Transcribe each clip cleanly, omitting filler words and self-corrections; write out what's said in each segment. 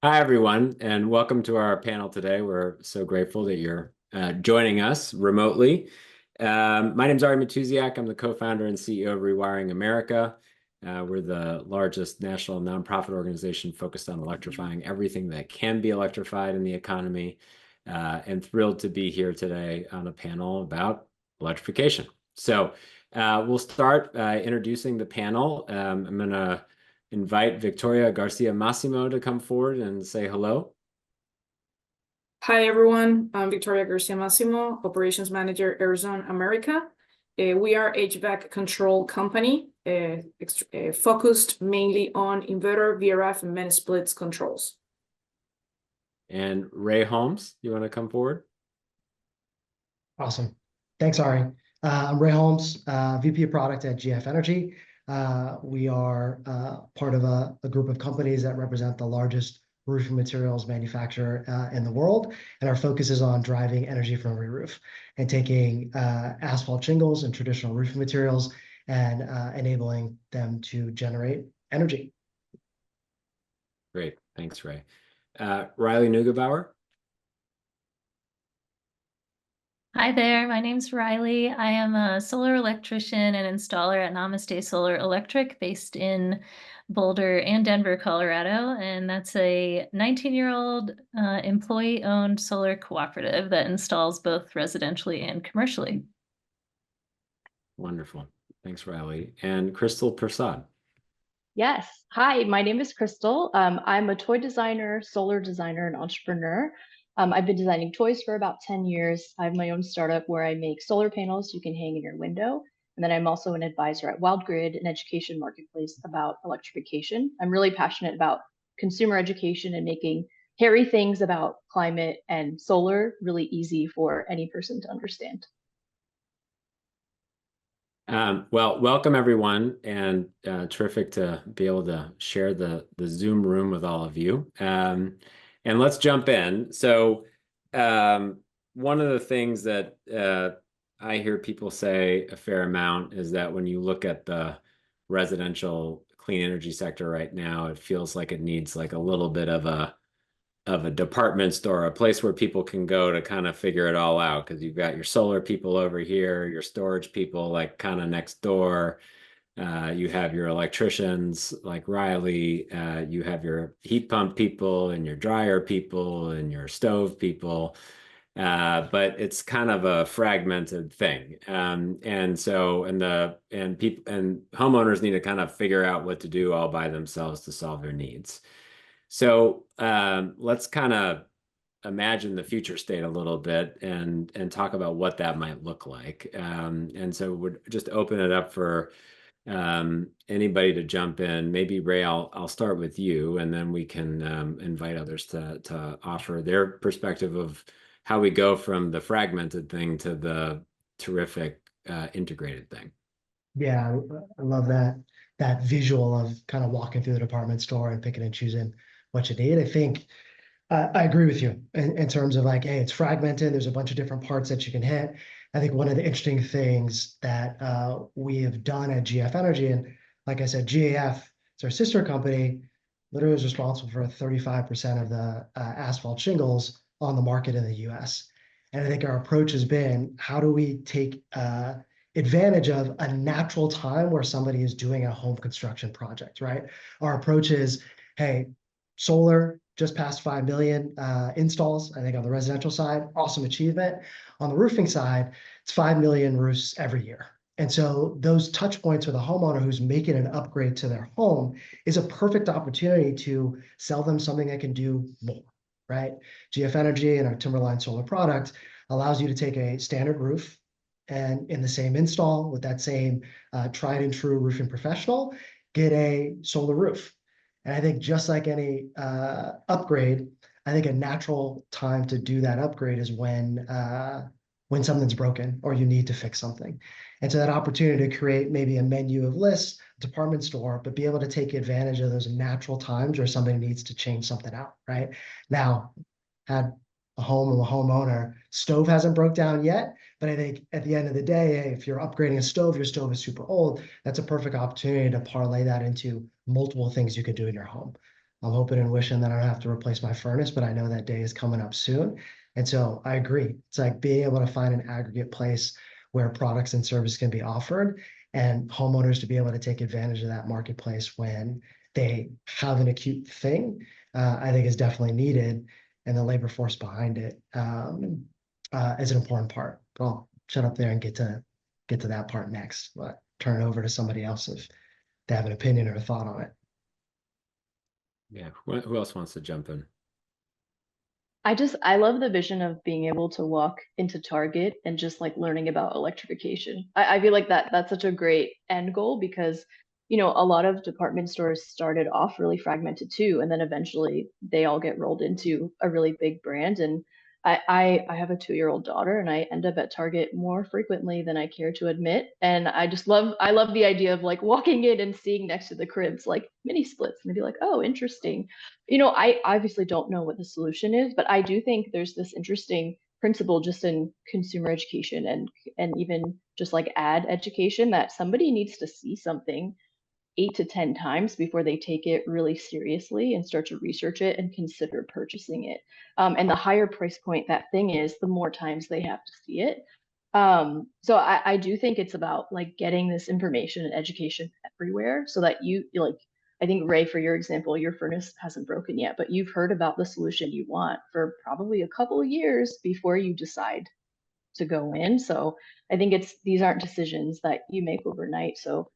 Hi, everyone, and welcome to our panel today. We're so grateful that you're joining us remotely. My name is Ari Matuziak. I'm the co-founder and CEO of Rewiring America. We're the largest national nonprofit organization focused on electrifying everything that can be electrified in the economy, and thrilled to be here today on a panel about electrification. So we'll start introducing the panel. I'm going to invite Victoria Garcia Massimo to come forward and say hello. Hi, everyone. I'm Victoria Garcia Massimo, Operations Manager, Arizona, America. We are HVAC control company focused mainly on inverter, VRF, and mini splits controls. And Ray Holmes, you want to come forward? Awesome. Thanks, Ari. I'm Ray Holmes, VP of Product at GF Energy. We are part of a group of companies that represent the largest roofing materials manufacturer in the world, and our focus is on driving energy from every roof and taking asphalt shingles and traditional roofing materials and enabling them to generate energy. Great. Thanks, Ray. Riley Neugebauer. Hi there, my name's Riley. I am a solar electrician and installer at Namaste Solar Electric based in Boulder and Denver, Colorado. And that's a 19-year-old employee-owned solar cooperative that installs both residentially and commercially. Wonderful. Thanks, Riley. And Crystal Prasad. Yes. Hi, my name is Crystal. I'm a toy designer, solar designer, and entrepreneur. I've been designing toys for about 10 years. I have my own startup where I make solar panels you can hang in your window. And then I'm also an advisor at WildGrid, an education marketplace about electrification. I'm really passionate about consumer education and making hairy things about climate and solar really easy for any person to understand. Well, welcome everyone, and terrific to be able to share the Zoom room with all of you. And let's jump in. So one of the things that I hear people say a fair amount is that when you look at the residential clean energy sector right now, it feels like it needs like a little bit of a department store, a place where people can go to kind of figure it all out, because you've got your solar people over here, your storage people like kind of next door. You have your electricians like Riley, you have your heat pump people and your dryer people and your stove people. But it's kind of a fragmented thing. And people and homeowners need to kind of figure out what to do all by themselves to solve their needs. So let's kind of imagine the future state a little bit and talk about what that might look like. And so would just open it up for anybody to jump in. Maybe Ray, I'll start with you, and then we can invite others to offer their perspective of how we go from the fragmented thing to the terrific integrated thing. Yeah, I love that visual of kind of walking through the department store and picking and choosing what you need. I think I agree with you in terms of like, hey, it's fragmented. There's a bunch of different parts that you can hit. I think one of the interesting things that we have done at GF Energy, and like I said, GAF, it's our sister company, literally is responsible for 35% of the asphalt shingles on the market in the US. And I think our approach has been, how do we take advantage of a natural time where somebody is doing a home construction project, right? Our approach is, hey, solar just passed 5 million installs, I think, on the residential side. Awesome achievement. On the roofing side, it's 5 million roofs every year. And so those touch points with a homeowner who's making an upgrade to their home is a perfect opportunity to sell them something that can do more, right? GF Energy and our Timberline solar product allows you to take a standard roof and in the same install with that same tried and true roofing professional, get a solar roof. And I think just like any upgrade, I think a natural time to do that upgrade is when something's broken or you need to fix something. And so that opportunity to create maybe a menu of lists, department store, but be able to take advantage of those natural times where somebody needs to change something out, right? Now, had a home or a homeowner, stove hasn't broke down yet, but I think at the end of the day, hey, if you're upgrading a stove, your stove is super old, that's a perfect opportunity to parlay that into multiple things you could do in your home. I'm hoping and wishing that I don't have to replace my furnace, but I know that day is coming up soon. And so I agree. It's like being able to find an aggregate place where products and services can be offered, and homeowners to be able to take advantage of that marketplace when they have an acute thing, I think is definitely needed. And the labor force behind it is an important part. But I'll shut up there and get to that part next, but turn it over to somebody else if they have an opinion or a thought on it. Yeah. Who else wants to jump in? I love the vision of being able to walk into Target and just like learning about electrification. I feel like that's such a great end goal because, you know, a lot of department stores started off really fragmented too, and then eventually they all get rolled into a really big brand. And I have a 2-year-old daughter, and I end up at Target more frequently than I care to admit. And I love the idea of like walking in and seeing next to the cribs like mini splits and be like, oh, interesting. You know, I obviously don't know what the solution is, but I do think there's this interesting principle just in consumer education and even just like ad education that somebody needs to see something 8 to 10 times before they take it really seriously and start to research it and consider purchasing it. And the higher price point that thing is, the more times they have to see it. So I do think it's about like getting this information and education everywhere so that you like, I think Ray, for your example, your furnace hasn't broken yet, but you've heard about the solution you want for probably a couple of years before you decide to go in. So I think these aren't decisions that you make overnight. So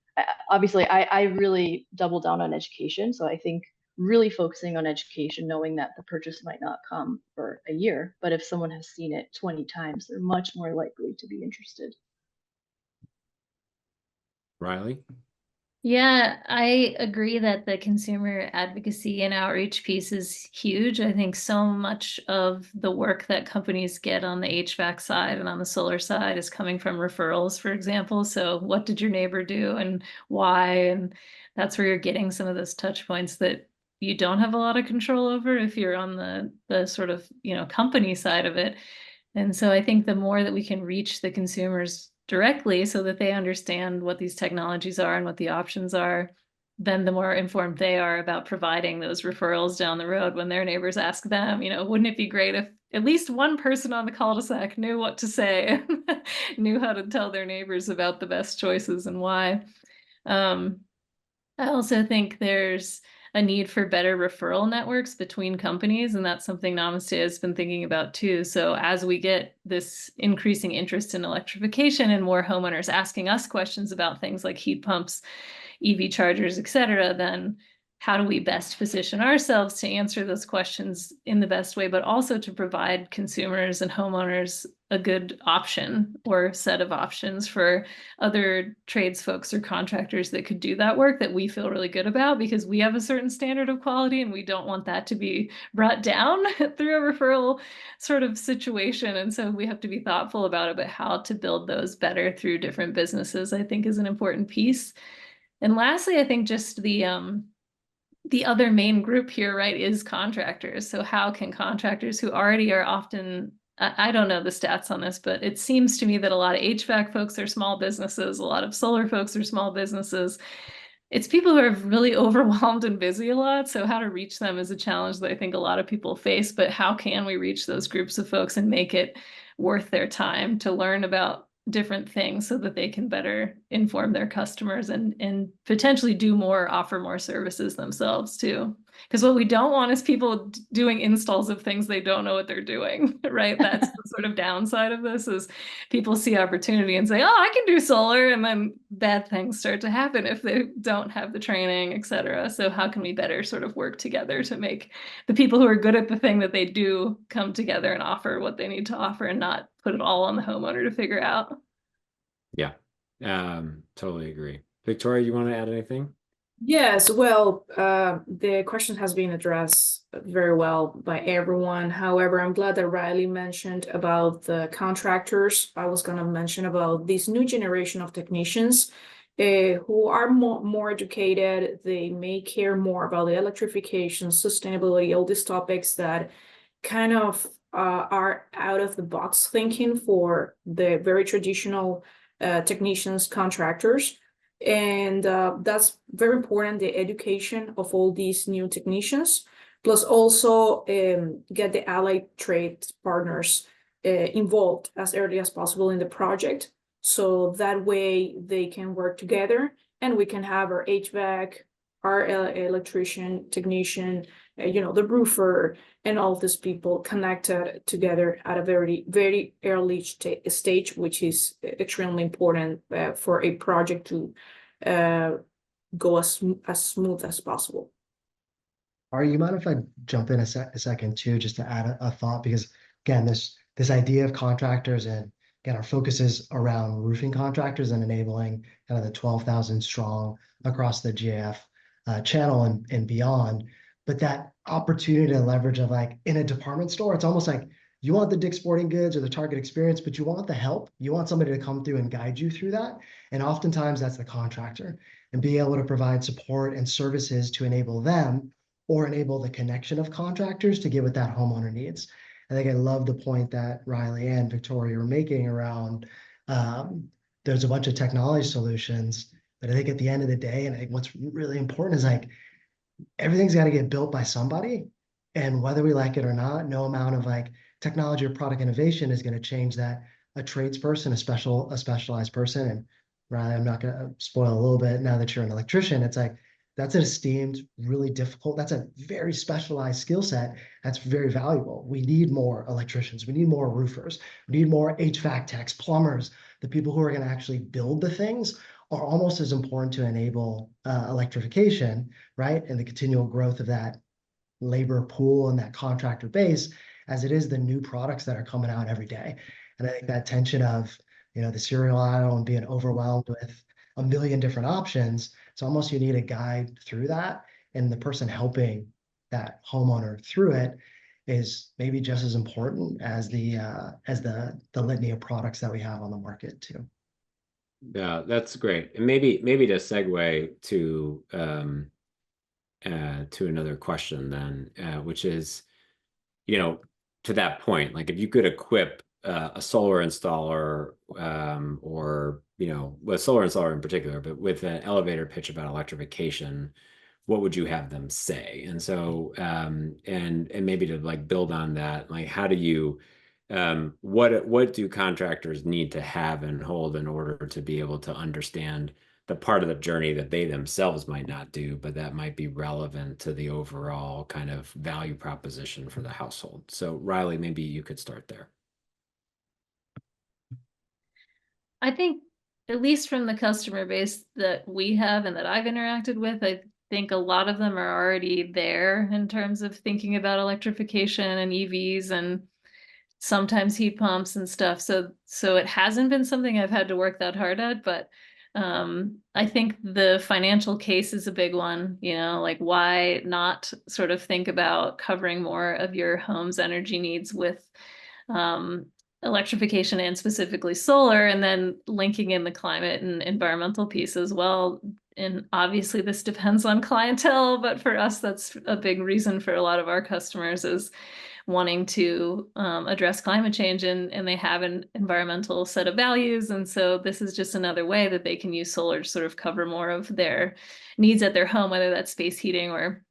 obviously, I really double down on education. So I think really focusing on education, knowing that the purchase might not come for a year, but if someone has seen it 20 times, they're much more likely to be interested. Riley? Yeah, I agree that the consumer advocacy and outreach piece is huge. I think so much of the work that companies get on the HVAC side and on the solar side is coming from referrals, for example. So what did your neighbor do and why? And that's where you're getting some of those touch points that you don't have a lot of control over if you're on the sort of, company side of it. And so I think the more that we can reach the consumers directly so that they understand what these technologies are and what the options are, then the more informed they are about providing those referrals down the road when their neighbors ask them, wouldn't it be great if at least one person on the cul-de-sac knew what to say, knew how to tell their neighbors about the best choices and why. I also think there's a need for better referral networks between companies, and that's something Namaste has been thinking about too. So as we get this increasing interest in electrification and more homeowners asking us questions about things like heat pumps, EV chargers, et cetera, then how do we best position ourselves to answer those questions in the best way, but also to provide consumers and homeowners a good option or set of options for other trades folks or contractors that could do that work that we feel really good about, because we have a certain standard of quality and we don't want that to be brought down through a referral sort of situation. And so we have to be thoughtful about it, but how to build those better through different businesses, I think, is an important piece. And lastly, I think just the other main group here, right, is contractors. So how can contractors who already are often, I don't know the stats on this, but it seems to me that a lot of HVAC folks are small businesses, a lot of solar folks are small businesses. It's people who are really overwhelmed and busy a lot. So how to reach them is a challenge that I think a lot of people face, but how can we reach those groups of folks and make it worth their time to learn about different things so that they can better inform their customers and potentially do more, offer more services themselves too. Because what we don't want is people doing installs of things they don't know what they're doing, right? That's the sort of downside of this, is people see opportunity and say, oh, I can do solar, and then bad things start to happen if they don't have the training, et cetera. So how can we better sort of work together to make the people who are good at the thing that they do come together and offer what they need to offer and not put it all on the homeowner to figure out? Yeah, totally agree. Victoria, you want to add anything? Yes, well, the question has been addressed very well by everyone. However, I'm glad that Riley mentioned about the contractors. I was going to mention about this new generation of technicians who are more educated. They may care more about the electrification, sustainability, all these topics that kind of are out of the box thinking for the very traditional technicians, contractors. And that's very important, the education of all these new technicians, plus also get the allied trade partners involved as early as possible in the project. So that way they can work together and we can have our HVAC, our electrician, technician, the roofer, and all of these people connected together at a very, very early stage, which is extremely important for a project to go as smooth as possible. Ari, you mind if I jump in a second too, just to add a thought? Because again, this idea of contractors, and again, our focus is around roofing contractors and enabling kind of the 12,000 strong across the GAF channel and beyond. But that opportunity to leverage of like in a department store, it's almost like you want the Dick's Sporting Goods or the Target experience, but you want the help. You want somebody to come through and guide you through that. And oftentimes that's the contractor, and being able to provide support and services to enable them or enable the connection of contractors to get what that homeowner needs. I think I love the point that Riley and Victoria were making around there's a bunch of technology solutions, but I think at the end of the day, and I think what's really important is like everything's got to get built by somebody, and whether we like it or not, no amount of like technology or product innovation is going to change that. A tradesperson, a specialized person, and Riley, I'm not going to spoil a little bit now that you're an electrician. It's like that's an esteemed, really difficult. That's a very specialized skill set. That's very valuable. We need more electricians. We need more roofers. We need more HVAC techs, plumbers. The people who are going to actually build the things are almost as important to enable electrification, right? And the continual growth of that labor pool and that contractor base as it is the new products that are coming out every day. And I think that tension of, the cereal aisle and being overwhelmed with a million different options, it's almost you need a guide through that. And the person helping that homeowner through it is maybe just as important as the litany of products that we have on the market too. Yeah, that's great. And maybe to segue to another question then, which is, to that point, like if you could equip a solar installer or, a solar installer in particular, but with an elevator pitch about electrification, what would you have them say? And so, and maybe to like build on that, like how do you, what do contractors need to have and hold in order to be able to understand the part of the journey that they themselves might not do, but that might be relevant to the overall kind of value proposition for the household? So Riley, maybe you could start there. I think, at least from the customer base that we have and that I've interacted with, I think a lot of them are already there in terms of thinking about electrification and EVs and sometimes heat pumps and stuff. So it hasn't been something I've had to work that hard at, but I think the financial case is a big one, like why not sort of think about covering more of your home's energy needs with electrification and specifically solar, and then linking in the climate and environmental piece as well. And obviously this depends on clientele, but for us, that's a big reason for a lot of our customers is wanting to address climate change, and they have an environmental set of values. And so this is just another way that they can use solar to sort of cover more of their needs at their home, whether that's space heating or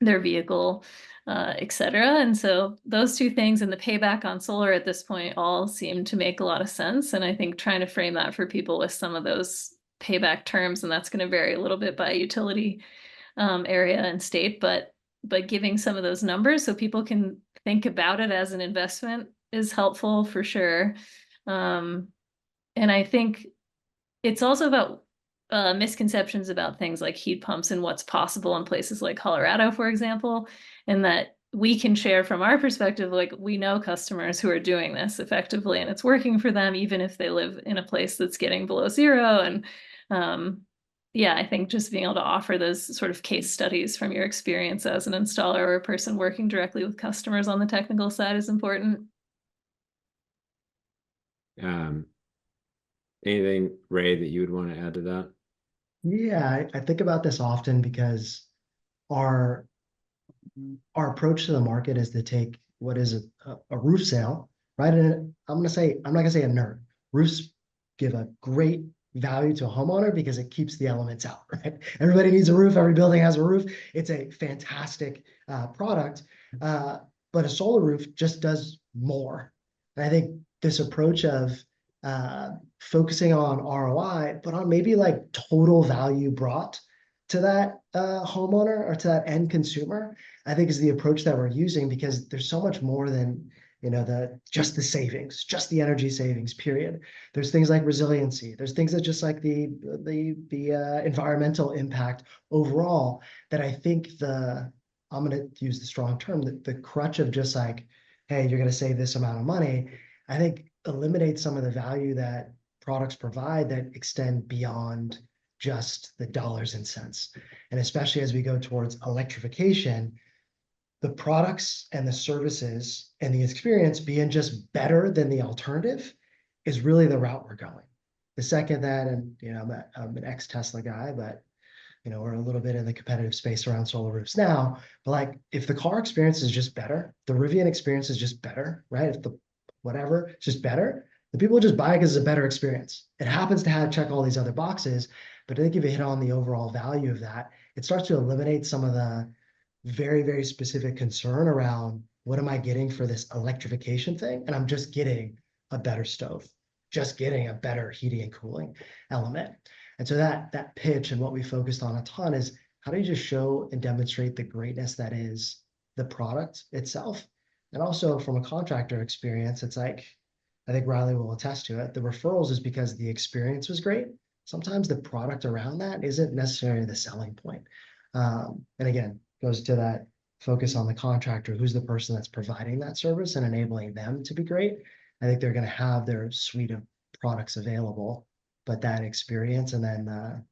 their vehicle, etc. And so those two things and the payback on solar at this point all seem to make a lot of sense. And I think trying to frame that for people with some of those payback terms, and that's going to vary a little bit by utility area and state, but giving some of those numbers so people can think about it as an investment is helpful for sure. And I think it's also about misconceptions about things like heat pumps and what's possible in places like Colorado, for example, and that we can share from our perspective, like we know customers who are doing this effectively and it's working for them, even if they live in a place that's getting below zero. And yeah, I think just being able to offer those sort of case studies from your experience as an installer or a person working directly with customers on the technical side is important. Anything, Ray, that you would want to add to that? Yeah, I think about this often because our approach to the market is to take what is a roof sale, right? And I'm not gonna say a nerd. Roofs give a great value to a homeowner because it keeps the elements out, right? Everybody needs a roof. Every building has a roof. It's a fantastic product, but a solar roof just does more. And I think this approach of focusing on ROI, but on maybe like total value brought to that homeowner or to that end consumer, I think is the approach that we're using, because there's so much more than, you know, just the savings, just the energy savings, period. There's things like resiliency. There's things that just like the environmental impact overall, that I think I'm going to use the strong term, the crutch of just like, hey, you're going to save this amount of money, I think eliminates some of the value that products provide that extend beyond just the dollars and cents. And especially as we go towards electrification, the products and the services and the experience being just better than the alternative is really the route we're going. The second that, and you know, I'm an ex-Tesla guy, but you know, we're a little bit in the competitive space around solar roofs now. But like, if the car experience is just better, the Rivian experience is just better, right? If the whatever is just better, the people just buy it because it's a better experience. It happens to check all these other boxes, but I think if you hit on the overall value of that, it starts to eliminate some of the very, very specific concern around what am I getting for this electrification thing? And I'm just getting a better stove, just getting a better heating and cooling element. And so that pitch and what we focused on a ton is, how do you just show and demonstrate the greatness that is the product itself? And also from a contractor experience, it's like, I think Riley will attest to it, the referrals is because the experience was great. Sometimes the product around that isn't necessarily the selling point. And again, goes to that focus on the contractor, who's the person that's providing that service and enabling them to be great. I think they're going to have their suite of products available, but that experience and then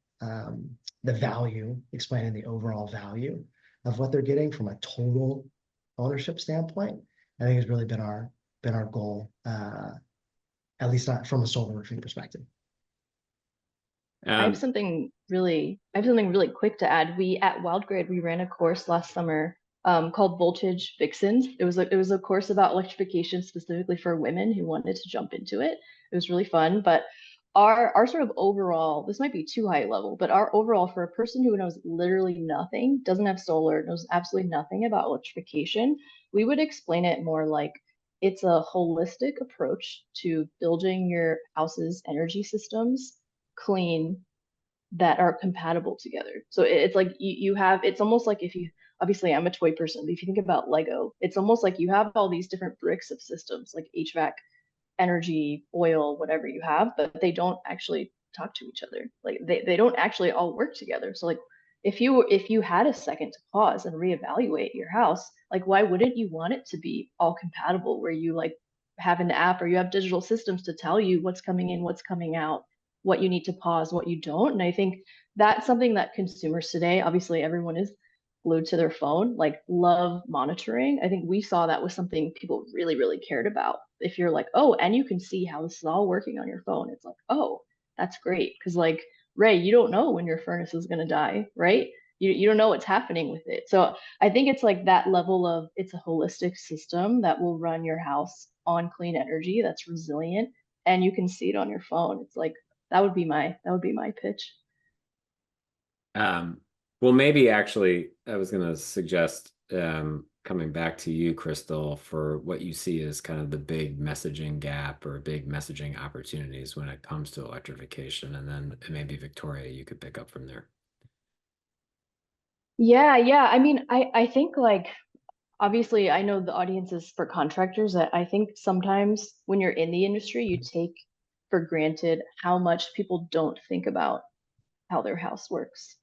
the value, explaining the overall value of what they're getting from a total ownership standpoint, I think has really been our goal, at least not from a solar roofing perspective. I have something really quick to add. We at WildGrid, we ran a course last summer called Voltage Vixens. It was a course about electrification specifically for women who wanted to jump into it. It was really fun, but our sort of overall, this might be too high level, but our overall, for a person who knows literally nothing, doesn't have solar, knows absolutely nothing about electrification, we would explain it more like it's a holistic approach to building your house's energy systems clean, that are compatible together. So it's like you have, it's almost like, if you, obviously I'm a toy person, but if you think about Lego, it's almost like you have all these different bricks of systems like HVAC, energy, oil, whatever you have, but they don't actually talk to each other. Like they don't actually all work together. So like if you had a second to pause and reevaluate your house, like why wouldn't you want it to be all compatible, where you like have an app or you have digital systems to tell you what's coming in, what's coming out, what you need to pause, what you don't. And I think that's something that consumers today, obviously everyone is glued to their phone, like love monitoring. I think we saw that was something people really, really cared about. If you're like, oh, and you can see how this is all working on your phone, it's like, oh, that's great. Because like, Ray, you don't know when your furnace is going to die, right? You don't know what's happening with it. So I think it's like that level of, it's a holistic system that will run your house on clean energy that's resilient, and you can see it on your phone. It's like, that would be my pitch. Well, maybe actually, I was going to suggest coming back to you, Crystal, for what you see as kind of the big messaging gap or big messaging opportunities when it comes to electrification, and then maybe Victoria, you could pick up from there. Yeah. I mean, I think like, obviously, I know the audience is for contractors. I think sometimes when you're in the industry, you take for granted how much people don't think about how their house works.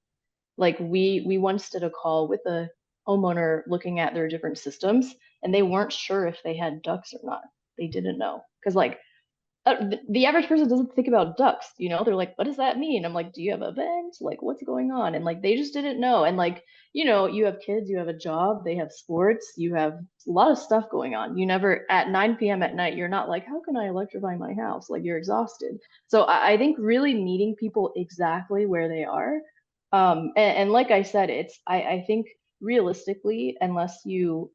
Like we once did a call with a homeowner looking at their different systems, and they weren't sure if they had ducts or not. They didn't know, because like the average person doesn't think about ducts, you know. They're like, what does that mean? I'm like, do you have a vent? Like, what's going on? And like, they just didn't know. And like, you know, you have kids, you have a job, they have sports, you have a lot of stuff going on. You never, at 9 p.m. at night, you're not like, how can I electrify my house? Like, you're exhausted. So I think really meeting people exactly where they are. And like I said, I think realistically, unless you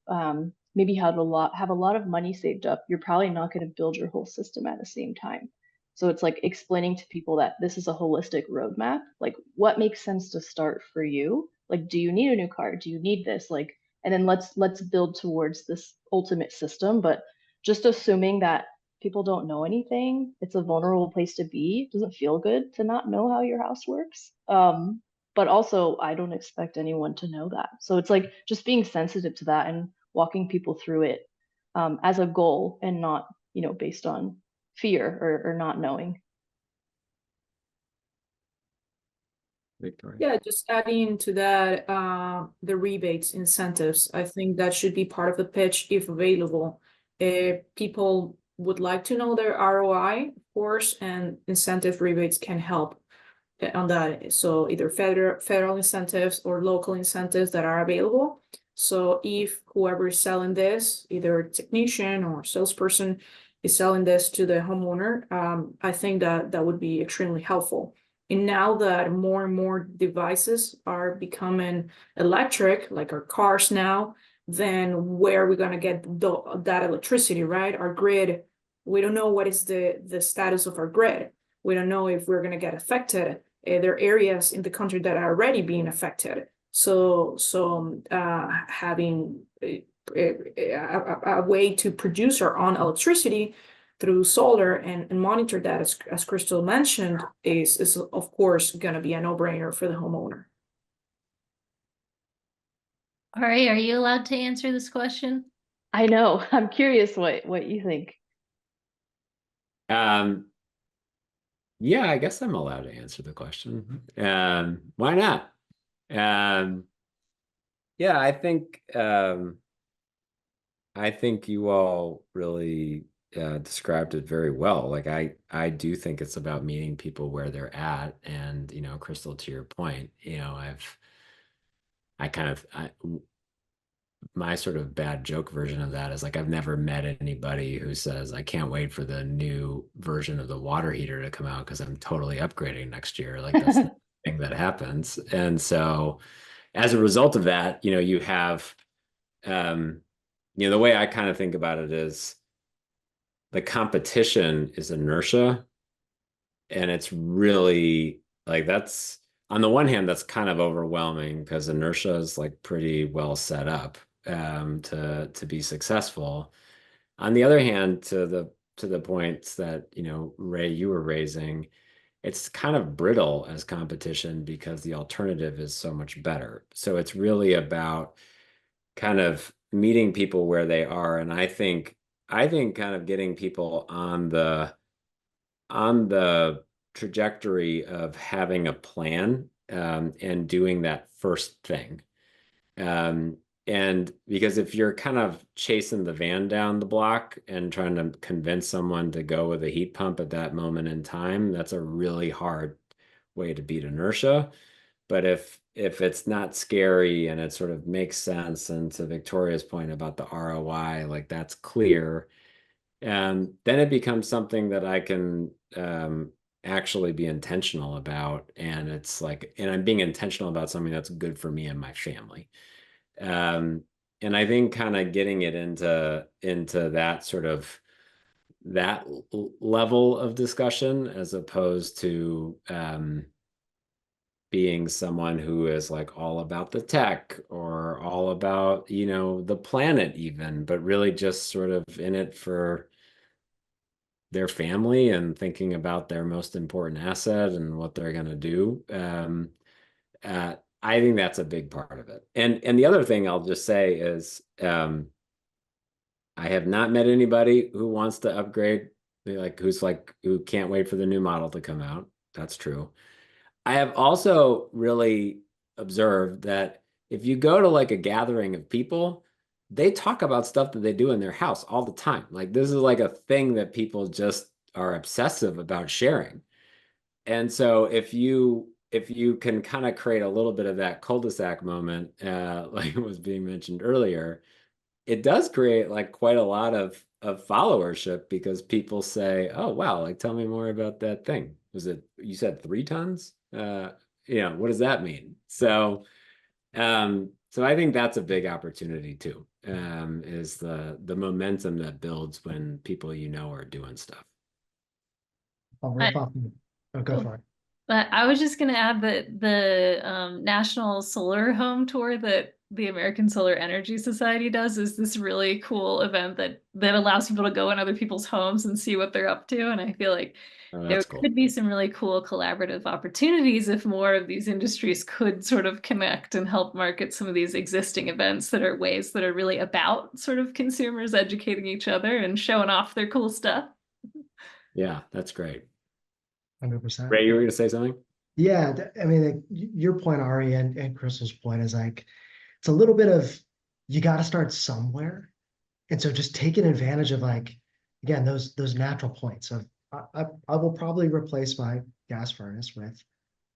maybe have a lot of money saved up, you're probably not going to build your whole system at the same time. So it's like explaining to people that this is a holistic roadmap. Like, what makes sense to start for you? Like, do you need a new car? Do you need this? Like, and then let's build towards this ultimate system. But just assuming that people don't know anything, it's a vulnerable place to be. It doesn't feel good to not know how your house works. But also, I don't expect anyone to know that. So it's like just being sensitive to that and walking people through it as a goal, and not, based on fear or not knowing. Victoria. Yeah, just adding to that, the rebates, incentives, I think that should be part of the pitch if available. People would like to know their ROI, of course, and incentive rebates can help on that. So either federal incentives or local incentives that are available. So if whoever is selling this, either a technician or salesperson, is selling this to the homeowner, I think that would be extremely helpful. And now that more and more devices are becoming electric, like our cars now, then where are we going to get that electricity, right? Our grid, we don't know what is the status of our grid. We don't know if we're going to get affected. There are areas in the country that are already being affected. So having a way to produce our own electricity through solar and monitor that, as Crystal mentioned, is of course going to be a no-brainer for the homeowner. All right, are you allowed to answer this question? I know. I'm curious what you think. Yeah, I guess I'm allowed to answer the question. Why not? Yeah, I think you all really described it very well. Like I do think it's about meeting people where they're at, and Crystal, to your point, my sort of bad joke version of that is like I've never met anybody who says I can't wait for the new version of the water heater to come out because I'm totally upgrading next year. Like that's the thing that happens. And so as a result of that, you have the way I kind of think about it is the competition is inertia. And it's really like that's on the one hand, that's kind of overwhelming because inertia is like pretty well set up to be successful. On the other hand, to the points that Ray, you were raising, it's kind of brittle as competition because the alternative is so much better. So it's really about kind of meeting people where they are. And I think kind of getting people on the trajectory of having a plan and doing that first thing. And because if you're kind of chasing the van down the block and trying to convince someone to go with a heat pump at that moment in time, that's a really hard way to beat inertia. But if it's not scary and it sort of makes sense, and to Victoria's point about the ROI, like that's clear, then it becomes something that I can actually be intentional about. And it's like, and I'm being intentional about something that's good for me and my family. And I think kind of getting it into that sort of that level of discussion as opposed to being someone who is like all about the tech or all about, the planet even, but really just sort of in it for their family and thinking about their most important asset and what they're going to do. I think that's a big part of it. And the other thing I'll just say is I have not met anybody who wants to upgrade, who can't wait for the new model to come out. That's true. I have also really observed that if you go to like a gathering of people, they talk about stuff that they do in their house all the time. Like this is like a thing that people just are obsessive about sharing. And so if you can kind of create a little bit of that cul-de-sac moment, like was being mentioned earlier, it does create like quite a lot of followership because people say, "Oh wow, like tell me more about that thing." Was it you said 3 tons? What does that mean? So I think that's a big opportunity too, is the momentum that builds when people are doing stuff. I'll rip off. Oh, go for it. But I was just going to add that the National Solar Home Tour that the American Solar Energy Society does is this really cool event that allows people to go in other people's homes and see what they're up to. And I feel like Oh, there that's cool. could be some really cool collaborative opportunities if more of these industries could sort of connect and help market some of these existing events that are ways that are really about sort of consumers educating each other and showing off their cool stuff. Yeah, that's great. 100%. Ray, you were going to say something? Yeah, I mean, like, your point, Ari, and Crystal's point is like, it's a little bit of, you got to start somewhere. And so just taking advantage of, like, again, those natural points of, I will probably replace my gas furnace with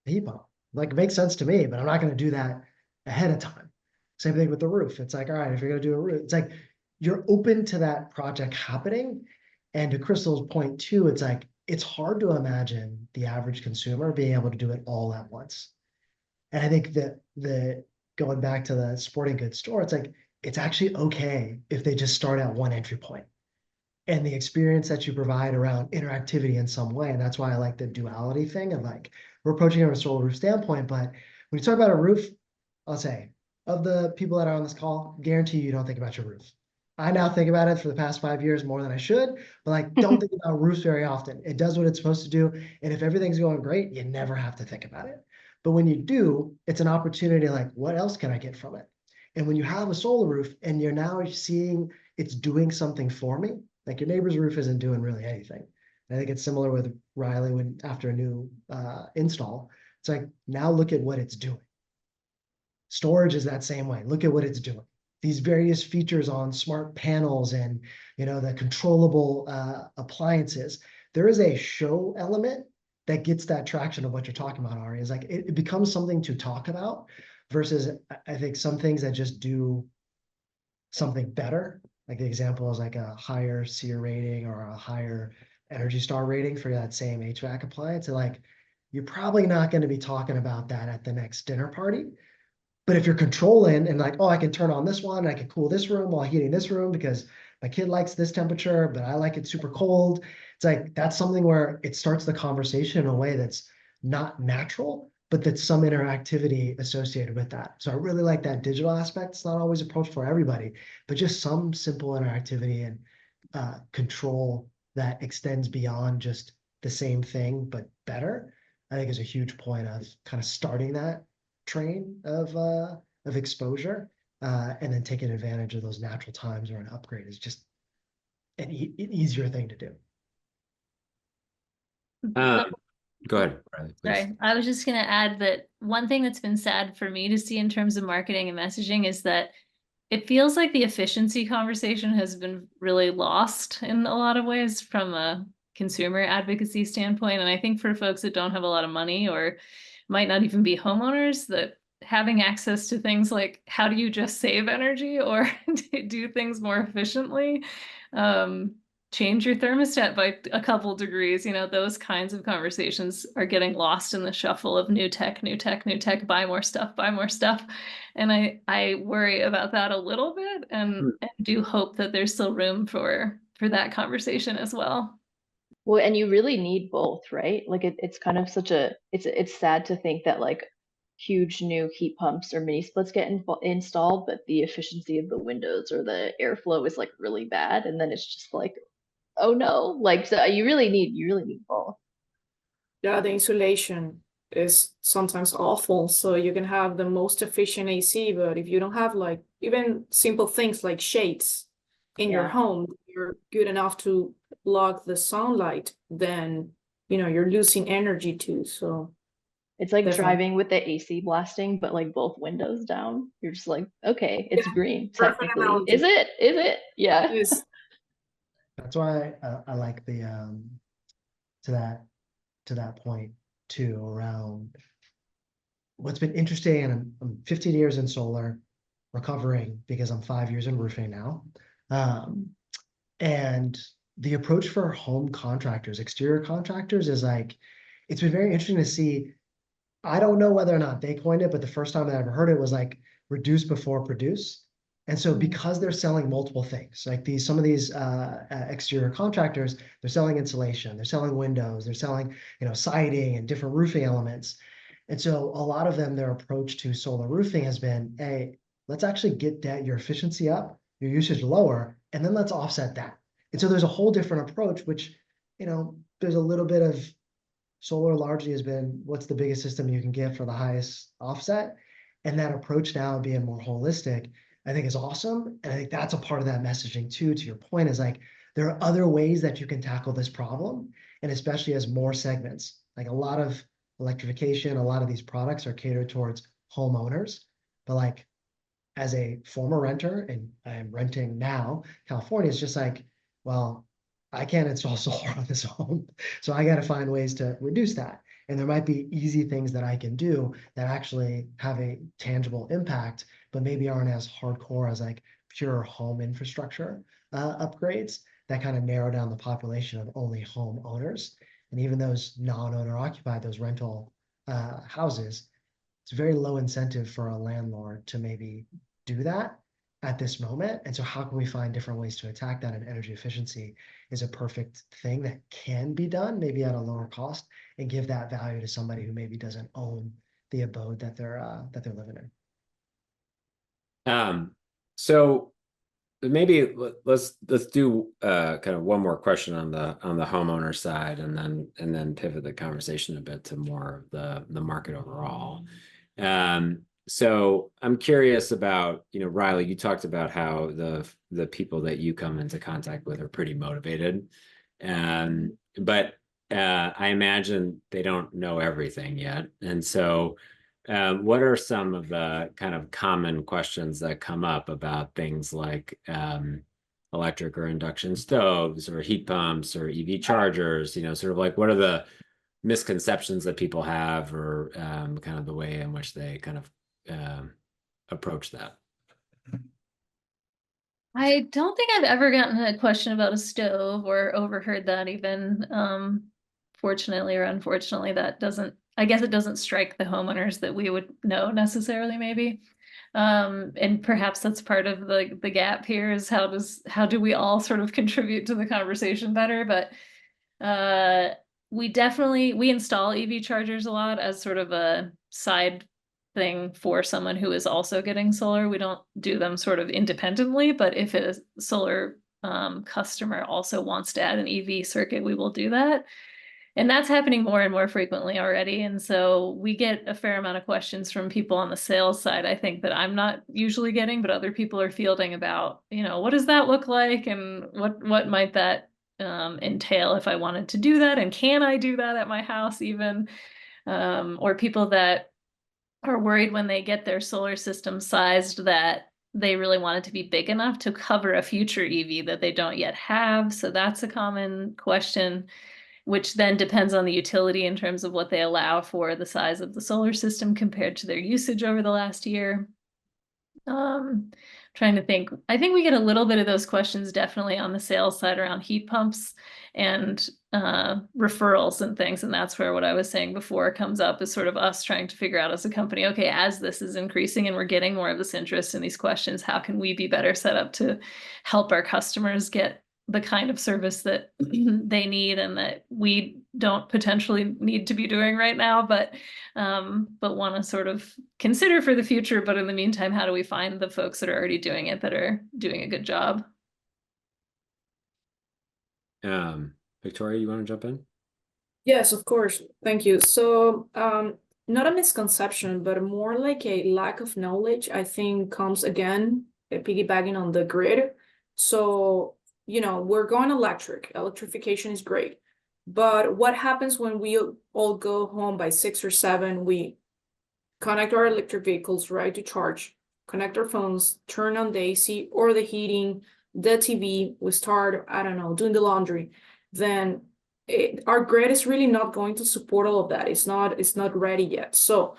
a heat pump. Like, it makes sense to me, but I'm not going to do that ahead of time. Same thing with the roof. It's like, all right, if you're going to do a roof, it's like, you're open to that project happening. And to Crystal's point too, it's like, it's hard to imagine the average consumer being able to do it all at once. And I think that going back to the sporting goods store, it's like, it's actually okay if they just start at one entry point. And the experience that you provide around interactivity in some way. And that's why I like the duality thing of like, we're approaching it from a solar roof standpoint. But when you talk about a roof, I'll say, of the people that are on this call, guarantee you don't think about your roof. I now think about it for the past 5 years more than I should, but like, don't think about roofs very often. It does what it's supposed to do. And if everything's going great, you never have to think about it. But when you do, it's an opportunity like, what else can I get from it? And when you have a solar roof and you're now seeing it's doing something for me, like your neighbor's roof isn't doing really anything. And I think it's similar with Riley when after a new install, it's like, now look at what it's doing. Storage is that same way. Look at what it's doing. These various features on smart panels and, the controllable appliances. There is a show element that gets that traction of what you're talking about, Ari. Is like it becomes something to talk about versus I think some things that just do something better. Like the example is like a higher SEER rating or a higher Energy Star rating for that same HVAC appliance. And like, you're probably not going to be talking about that at the next dinner party. But if you're controlling and like, oh, I can turn on this one, I can cool this room while heating this room because my kid likes this temperature, but I like it super cold. It's like, that's something where it starts the conversation in a way that's not natural, but that's some interactivity associated with that. So I really like that digital aspect. It's not always approached for everybody, but just some simple interactivity and control that extends beyond just the same thing, but better, I think is a huge point of kind of starting that train of exposure and then taking advantage of those natural times where an upgrade is just an easier thing to do. Go ahead, Riley, please. Sorry, I was just going to add that one thing that's been sad for me to see in terms of marketing and messaging is that it feels like the efficiency conversation has been really lost in a lot of ways from a consumer advocacy standpoint. And I think for folks that don't have a lot of money or might not even be homeowners, that having access to things like how do you just save energy or do things more efficiently, change your thermostat by a couple degrees, those kinds of conversations are getting lost in the shuffle of new tech, buy more stuff. And I worry about that a little bit and do hope that there's still room for that conversation as well. Well, and you really need both, right? Like it's kind of it's sad to think that like huge new heat pumps or mini splits get installed, but the efficiency of the windows or the airflow is like really bad. And then it's just like, oh no, like, so you really need both. Yeah, the insulation is sometimes awful. So you can have the most efficient AC, but if you don't have like even simple things like shades in your home, you're good enough to block the sunlight, then you're losing energy too. So it's like definitely driving with the AC blasting, but like both windows down. You're just like, okay, it's green technically. Is it? Yeah. That's why I like the to that point too around what's been interesting. And I'm 15 years in solar, recovering because I'm 5 years in roofing now. And the approach for home contractors, exterior contractors, is like, it's been very interesting to see. I don't know whether or not they coined it, but the first time I ever heard it was like reduce before produce. And so because they're selling multiple things, like some of these exterior contractors, they're selling insulation, they're selling windows, they're selling, siding and different roofing elements. And so a lot of them, their approach to solar roofing has been, hey, let's actually get your efficiency up, your usage lower, and then let's offset that. And so there's a whole different approach, which, there's a little bit of solar largely has been, what's the biggest system you can get for the highest offset? And that approach now being more holistic, I think is awesome. And I think that's a part of that messaging too, to your point, is like, there are other ways that you can tackle this problem. And especially as more segments, like a lot of electrification, a lot of these products are catered towards homeowners. But like, as a former renter, and I'm renting now, California is just like, well, I can't install solar on this home. So I got to find ways to reduce that. And there might be easy things that I can do that actually have a tangible impact, but maybe aren't as hardcore as like pure home infrastructure upgrades that kind of narrow down the population of only homeowners. And even those non-owner occupied, those rental houses, it's very low incentive for a landlord to maybe do that at this moment. And so how can we find different ways to attack that? And energy efficiency is a perfect thing that can be done, maybe at a lower cost, and give that value to somebody who maybe doesn't own the abode that they're living in. So maybe let's do kind of one more question on the homeowner side, and then pivot the conversation a bit to more of the market overall. So I'm curious about, Riley, you talked about how the people that you come into contact with are pretty motivated. But I imagine they don't know everything yet. And so what are some of the kind of common questions that come up about things like electric or induction stoves or heat pumps or EV chargers, sort of like what are the misconceptions that people have, or kind of the way in which they kind of approach that? I don't think I've ever gotten a question about a stove or overheard that even. Fortunately or unfortunately, I guess it doesn't strike the homeowners that we would know necessarily, maybe. And perhaps that's part of the gap here, is how do we all sort of contribute to the conversation better? But we install EV chargers a lot as sort of a side thing for someone who is also getting solar. We don't do them sort of independently, but if a solar customer also wants to add an EV circuit, we will do that. And that's happening more and more frequently already. And so we get a fair amount of questions from people on the sales side, I think, that I'm not usually getting, but other people are fielding about, what does that look like? And what might that entail if I wanted to do that? And can I do that at my house even? Or people that are worried when they get their solar system sized that they really want it to be big enough to cover a future EV that they don't yet have. So that's a common question, which then depends on the utility in terms of what they allow for the size of the solar system compared to their usage over the last year. Trying to think. I think we get a little bit of those questions definitely on the sales side around heat pumps and referrals and things. And that's where what I was saying before comes up, is sort of us trying to figure out as a company, okay, as this is increasing and we're getting more of this interest in these questions, how can we be better set up to help our customers get the kind of service that they need and that we don't potentially need to be doing right now, but want to sort of consider for the future. But in the meantime, how do we find the folks that are already doing it, that are doing a good job? Victoria, you want to jump in? Yes, of course. Thank you. So not a misconception, but more like a lack of knowledge, I think, comes again, piggybacking on the grid. So we're going electric. Electrification is great. But what happens when we all go home by 6 or 7? We connect our electric vehicles, right, to charge, connect our phones, turn on the AC or the heating, the TV, we start, I don't know, doing the laundry. Then our grid is really not going to support all of that. It's not ready yet. So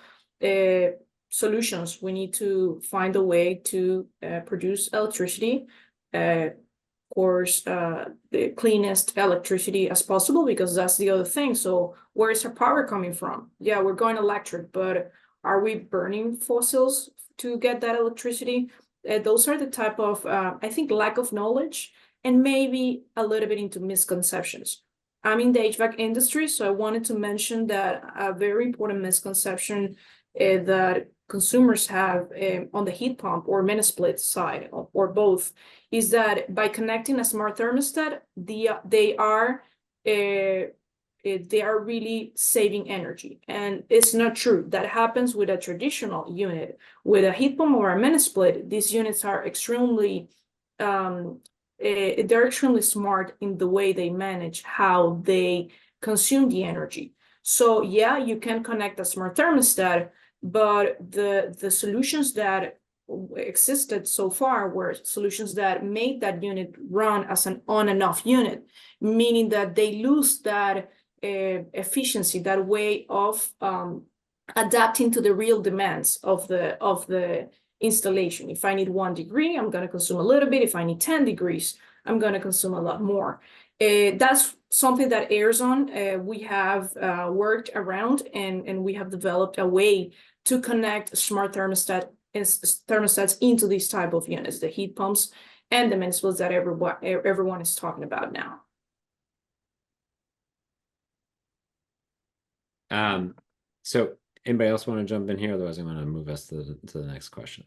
solutions, we need to find a way to produce electricity, of course, the cleanest electricity as possible, because that's the other thing. So where is our power coming from? Yeah, we're going electric, but are we burning fossils to get that electricity? those are the type of, I think, lack of knowledge and maybe a little bit into misconceptions. I'm in the HVAC industry, so I wanted to mention that a very important misconception that consumers have on the heat pump or mini split side or both is that by connecting a smart thermostat, they are really saving energy, and it's not true. That happens with a traditional unit. With a heat pump or a mini split, these units are extremely they're extremely smart in the way they manage how they consume the energy. So yeah, you can connect a smart thermostat, but the solutions that existed so far were solutions that made that unit run as an on and off unit, meaning that they lose that efficiency, that way of adapting to the real demands of the installation. If I need 1 degree, I'm going to consume a little bit. If I need 10 degrees, I'm going to consume a lot more. That's something that Airzone we have worked around, and we have developed a way to connect smart thermostats into these type of units, the heat pumps and the mini splits that everyone is talking about now. So anybody else want to jump in here? Otherwise, I'm going to move us to the next question.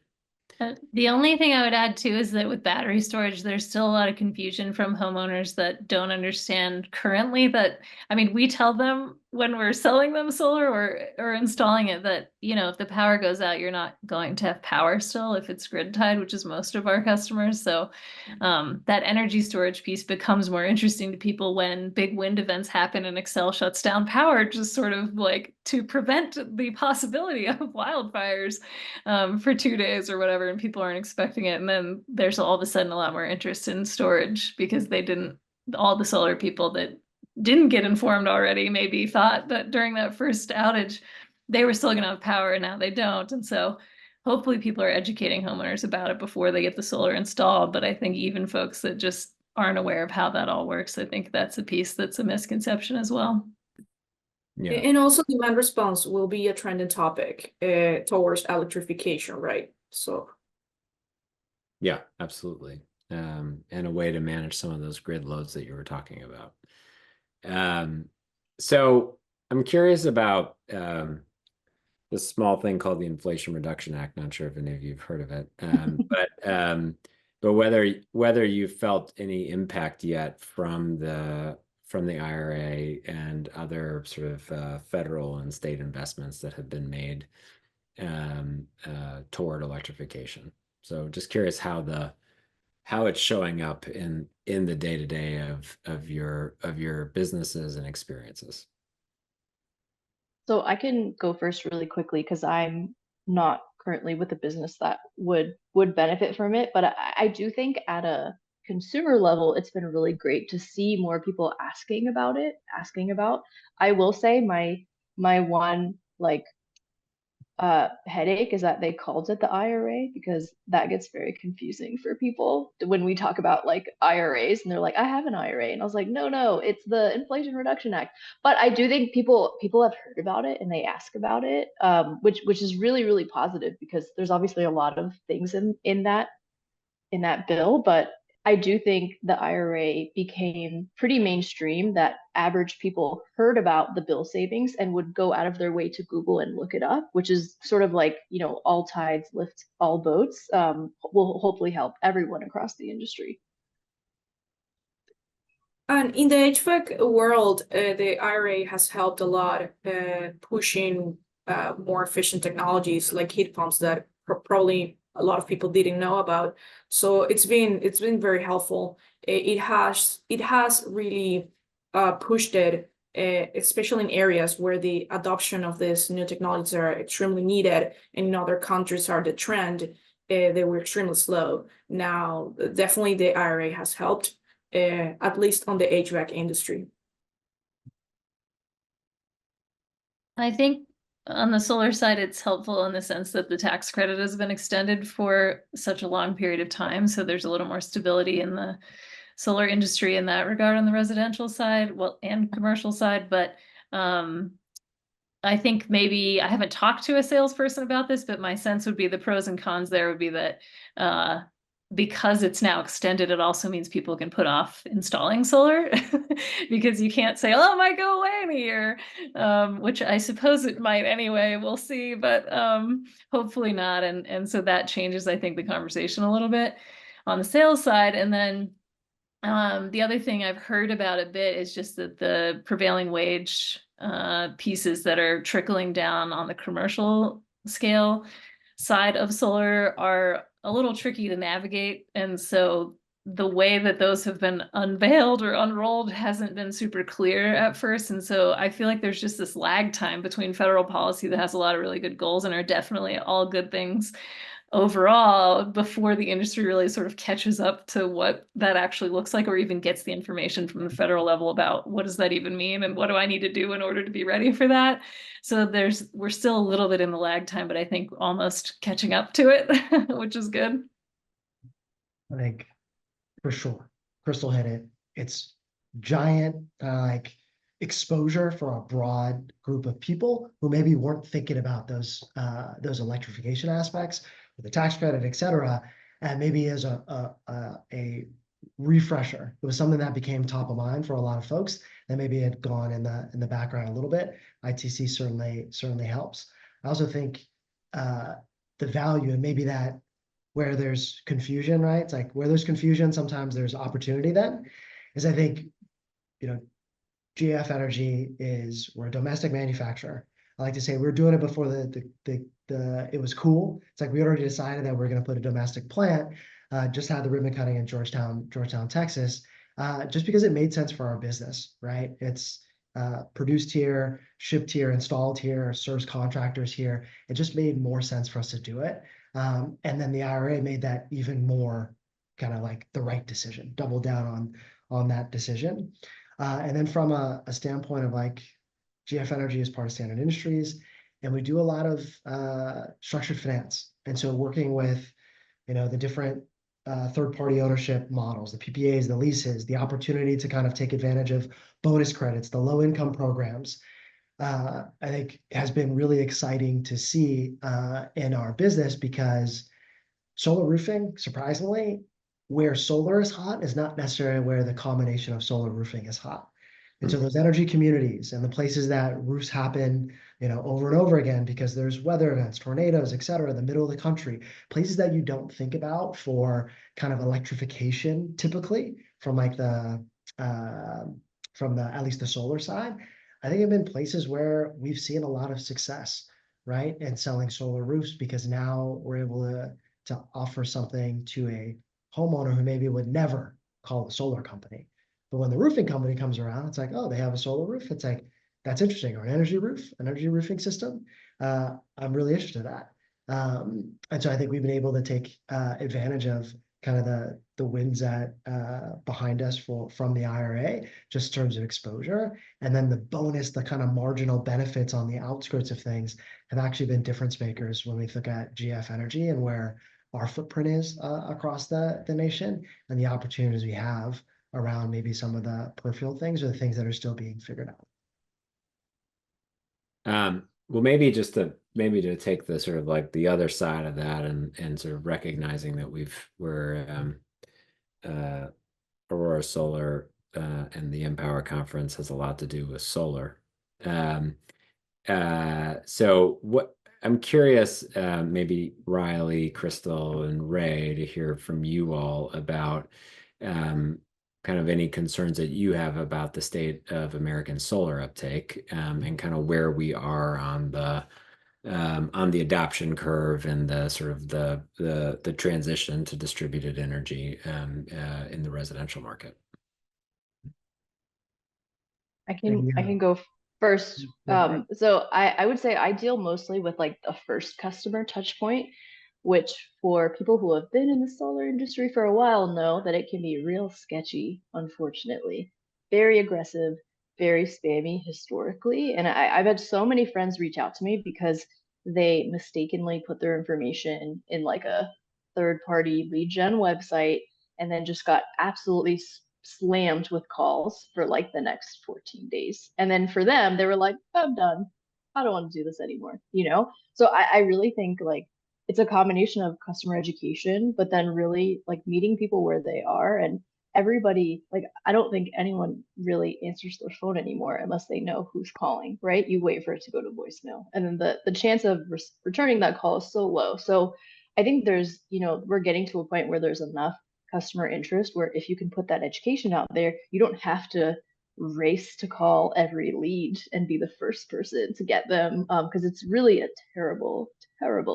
The only thing I would add too is that with battery storage, there's still a lot of confusion from homeowners that don't understand currently that, I mean, we tell them when we're selling them solar or installing it that, you know, if the power goes out, you're not going to have power still if it's grid tied, which is most of our customers. So that energy storage piece becomes more interesting to people when big wind events happen and Excel shuts down power, just sort of like to prevent the possibility of wildfires for 2 days or whatever, and people aren't expecting it. And then there's all of a sudden a lot more interest in storage because all the solar people that didn't get informed already maybe thought that during that first outage, they were still going to have power and now they don't. And so hopefully people are educating homeowners about it before they get the solar installed. But I think even folks that just aren't aware of how that all works, I think that's a piece that's a misconception as well. Yeah. And also demand response will be a trending topic towards electrification, right? So Yeah, absolutely. And a way to manage some of those grid loads that you were talking about. So I'm curious about this small thing called the Inflation Reduction Act. Not sure if any of you have heard of it, but whether you felt any impact yet from the IRA and other sort of federal and state investments that have been made toward electrification. So just curious how it's showing up in the day-to-day of your businesses and experiences. So I can go first really quickly because I'm not currently with a business that would benefit from it. But I do think at a consumer level, it's been really great to see more people asking about. I will say my one like headache is that they called it the IRA, because that gets very confusing for people when we talk about like IRAs and they're like, I have an IRA, and I was like, no, it's the Inflation Reduction Act. But I do think people have heard about it and they ask about it, which is really, really positive, because there's obviously a lot of things in that bill. But I do think the IRA became pretty mainstream, that average people heard about the bill savings and would go out of their way to Google and look it up, which is sort of like, you know, all tides lift all boats, will hopefully help everyone across the industry. And in the HVAC world, the IRA has helped a lot, pushing more efficient technologies like heat pumps that probably a lot of people didn't know about. So it's been very helpful. It has really pushed it, especially in areas where the adoption of these new technologies are extremely needed, and in other countries are the trend. They were extremely slow. Now, definitely the IRA has helped, at least on the HVAC industry. I think on the solar side, it's helpful in the sense that the tax credit has been extended for such a long period of time. So there's a little more stability in the solar industry in that regard on the residential side, well, and commercial side. But I think maybe I haven't talked to a salesperson about this, but my sense would be the pros and cons there would be that because it's now extended, it also means people can put off installing solar because you can't say, oh, it might go away in a year, which I suppose it might anyway. We'll see, but hopefully not. And so that changes, I think, the conversation a little bit on the sales side. And then the other thing I've heard about a bit is just that the prevailing wage pieces that are trickling down on the commercial scale side of solar are a little tricky to navigate. And so the way that those have been unveiled or unrolled hasn't been super clear at first. And so I feel like there's just this lag time between federal policy that has a lot of really good goals and are definitely all good things overall before the industry really sort of catches up to what that actually looks like, or even gets the information from the federal level about what does that even mean and what do I need to do in order to be ready for that. So we're still a little bit in the lag time, but I think almost catching up to it, which is good. I think for sure, Crystal hit it. It's giant like exposure for a broad group of people who maybe weren't thinking about those electrification aspects with the tax credit, et cetera. And maybe as a refresher, it was something that became top of mind for a lot of folks that maybe had gone in the background a little bit. ITC certainly helps. I also think the value and maybe that where there's confusion, right? It's like where there's confusion, sometimes there's opportunity then, is I think, GF Energy we're a domestic manufacturer. I like to say we're doing it before it was cool. It's like we already decided that we're going to put a domestic plant, just had the ribbon cutting in Georgetown, Texas, just because it made sense for our business, right? It's produced here, shipped here, installed here, serves contractors here. It just made more sense for us to do it. And then the IRA made that even more kind of like the right decision, double down on that decision. And then from a standpoint of like GF Energy is part of Standard Industries, and we do a lot of structured finance. And so working with, the different third-party ownership models, the PPAs, the leases, the opportunity to kind of take advantage of bonus credits, the low-income programs, I think has been really exciting to see in our business because solar roofing, surprisingly, where solar is hot is not necessarily where the combination of solar roofing is hot. And so those energy communities and the places that roofs happen, over and over again because there's weather events, tornadoes, et cetera, in the middle of the country, places that you don't think about for kind of electrification typically from like at least the solar side, I think have been places where we've seen a lot of success, right? And selling solar roofs because now we're able to offer something to a homeowner who maybe would never call a solar company. But when the roofing company comes around, it's like, oh, they have a solar roof. It's like, that's interesting. Or an energy roofing system. I'm really interested in that. And so I think we've been able to take advantage of kind of the wins that behind us from the IRA, just in terms of exposure. And then the bonus, the kind of marginal benefits on the outskirts of things have actually been difference makers when we look at GF Energy and where our footprint is across the nation and the opportunities we have around maybe some of the peripheral things or the things that are still being figured out. Well, maybe to take the sort of like the other side of that and sort of recognizing that we're Aurora Solar and the Empower Conference has a lot to do with solar. So what I'm curious, maybe Riley, Crystal, and Ray, to hear from you all about kind of any concerns that you have about the state of American solar uptake, and kind of where we are on the adoption curve and the sort of the transition to distributed energy in the residential market. I can go first. So I would say I deal mostly with like the first customer touch point, which for people who have been in the solar industry for a while know that it can be real sketchy, unfortunately. Very aggressive, very spammy historically. And I've had so many friends reach out to me because they mistakenly put their information in like a third-party lead gen website and then just got absolutely slammed with calls for like the next 14 days. And then for them, they were like, I'm done. I don't want to do this anymore, you know? So I really think like it's a combination of customer education, but then really like meeting people where they are. And everybody, like, I don't think anyone really answers their phone anymore unless they know who's calling, right? You wait for it to go to voicemail. And then the chance of returning that call is so low. So I think there's, you know, we're getting to a point where there's enough customer interest where if you can put that education out there, you don't have to race to call every lead and be the first person to get them, because it's really a terrible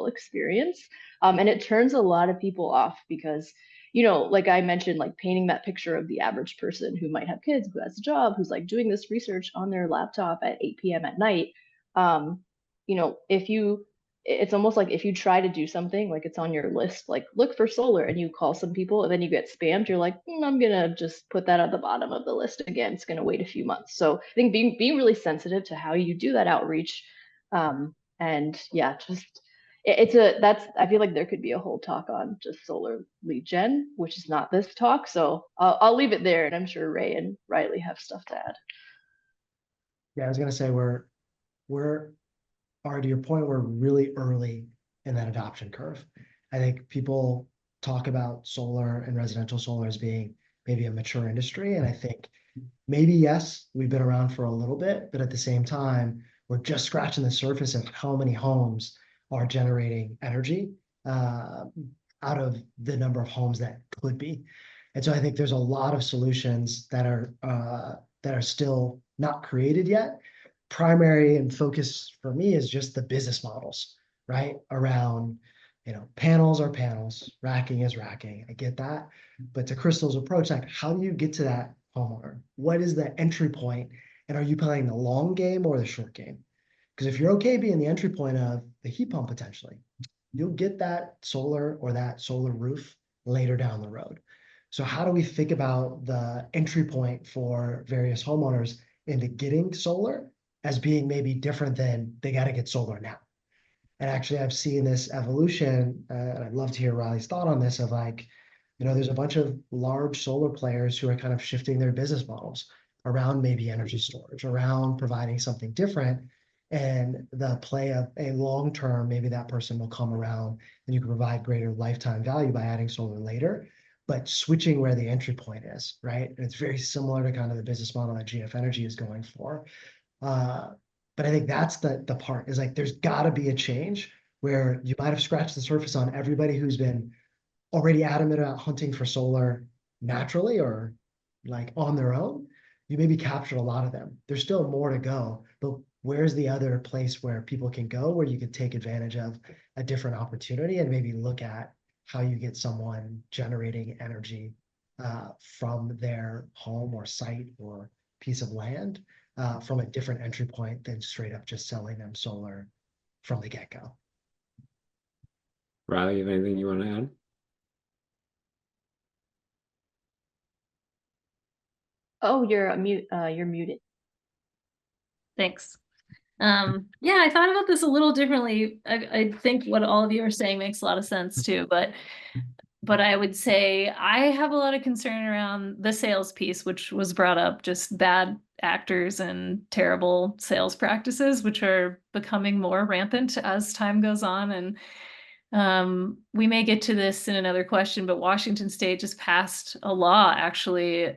experience, and it turns a lot of people off because, you know, like I mentioned, like painting that picture of the average person who might have kids, who has a job, who's like doing this research on their laptop at 8 p.m. at night. You know, if you it's almost like if you try to do something like it's on your list, like look for solar, and you call some people and then you get spammed, you're like, I'm gonna just put that at the bottom of the list again. It's gonna wait a few months. So I think being really sensitive to how you do that outreach, and yeah, just it's a that's I feel like there could be a whole talk on just solar lead gen, which is not this talk. So I'll leave it there, and I'm sure Ray and Riley have stuff to add. Yeah, I was gonna say we're are to your point, we're really early in that adoption curve. I think people talk about solar and residential solar as being maybe a mature industry. And I think maybe, yes, we've been around for a little bit, but at the same time, we're just scratching the surface of how many homes are generating energy out of the number of homes that could be. And so I think there's a lot of solutions that are still not created yet. Primary and focus for me is just the business models, right? Around, you know, panels are panels, racking is racking. I get that. But to Crystal's approach, like how do you get to that homeowner? What is the entry point? And are you playing the long game or the short game? Because if you're okay being the entry point of the heat pump potentially, you'll get that solar or that solar roof later down the road. So how do we think about the entry point for various homeowners into getting solar as being maybe different than they got to get solar now? And actually, I've seen this evolution, and I'd love to hear Riley's thought on this of like, you know, there's a bunch of large solar players who are kind of shifting their business models around maybe energy storage, around providing something different. And the play of a long term, maybe that person will come around and you can provide greater lifetime value by adding solar later, but switching where the entry point is, right? And it's very similar to kind of the business model that GF Energy is going for. But I think that's the part is like there's got to be a change where you might have scratched the surface on everybody who's been already adamant about hunting for solar naturally or like on their own. You maybe captured a lot of them. There's still more to go, but where's the other place where people can go where you could take advantage of a different opportunity and maybe look at how you get someone generating energy from their home or site or piece of land from a different entry point than straight up just selling them solar from the get-go. Riley, you have anything you want to add? Oh, you're you're muted. Thanks. Yeah, I thought about this a little differently. I think what all of you are saying makes a lot of sense too, but I would say I have a lot of concern around the sales piece, which was brought up, just bad actors and terrible sales practices, which are becoming more rampant as time goes on. And we may get to this in another question, but Washington State just passed a law actually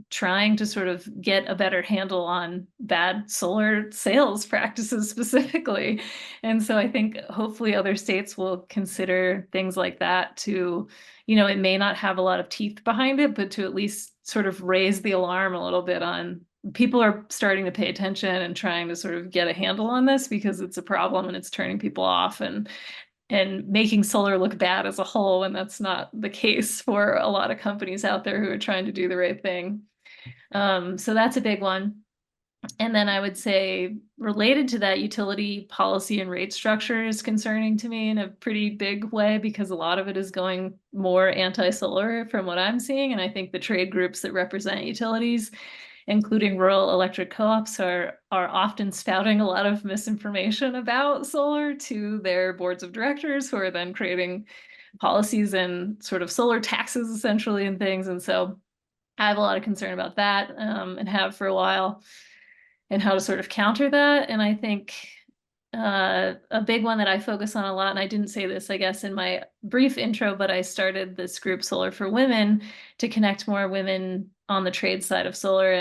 trying to sort of get a better handle on bad solar sales practices specifically. And so I think hopefully other states will consider things like that to, you know, it may not have a lot of teeth behind it, but to at least sort of raise the alarm a little bit on people are starting to pay attention and trying to sort of get a handle on this because it's a problem and it's turning people off and making solar look bad as a whole, and that's not the case for a lot of companies out there who are trying to do the right thing. So that's a big one. And then I would say related to that, utility policy and rate structure is concerning to me in a pretty big way because a lot of it is going more anti-solar from what I'm seeing. And I think the trade groups that represent utilities, including rural electric co-ops, are often spouting a lot of misinformation about solar to their boards of directors who are then creating policies and sort of solar taxes essentially and things. And so I have a lot of concern about that and have for a while and how to sort of counter that. And I think a big one that I focus on a lot, and I didn't say this, I guess, in my brief intro, but I started this group Solar for Women to connect more women on the trade side of solar.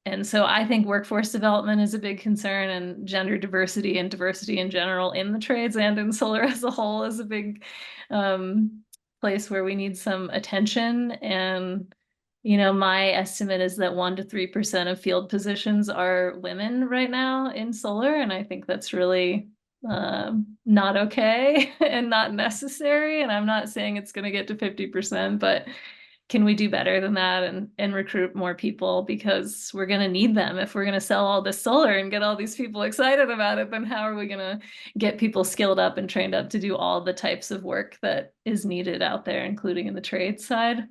And so I think workforce development is a big concern, and gender diversity and diversity in general in the trades and in solar as a whole is a big place where we need some attention. And my estimate is that 1% to 3% of field positions are women right now in solar, and I think that's really not okay and not necessary. And I'm not saying it's going to get to 50%, but can we do better than that and recruit more people? Because we're going to need them. If we're going to sell all this solar and get all these people excited about it, then how are we going to get people skilled up and trained up to do all the types of work that is needed out there, including in the trade side,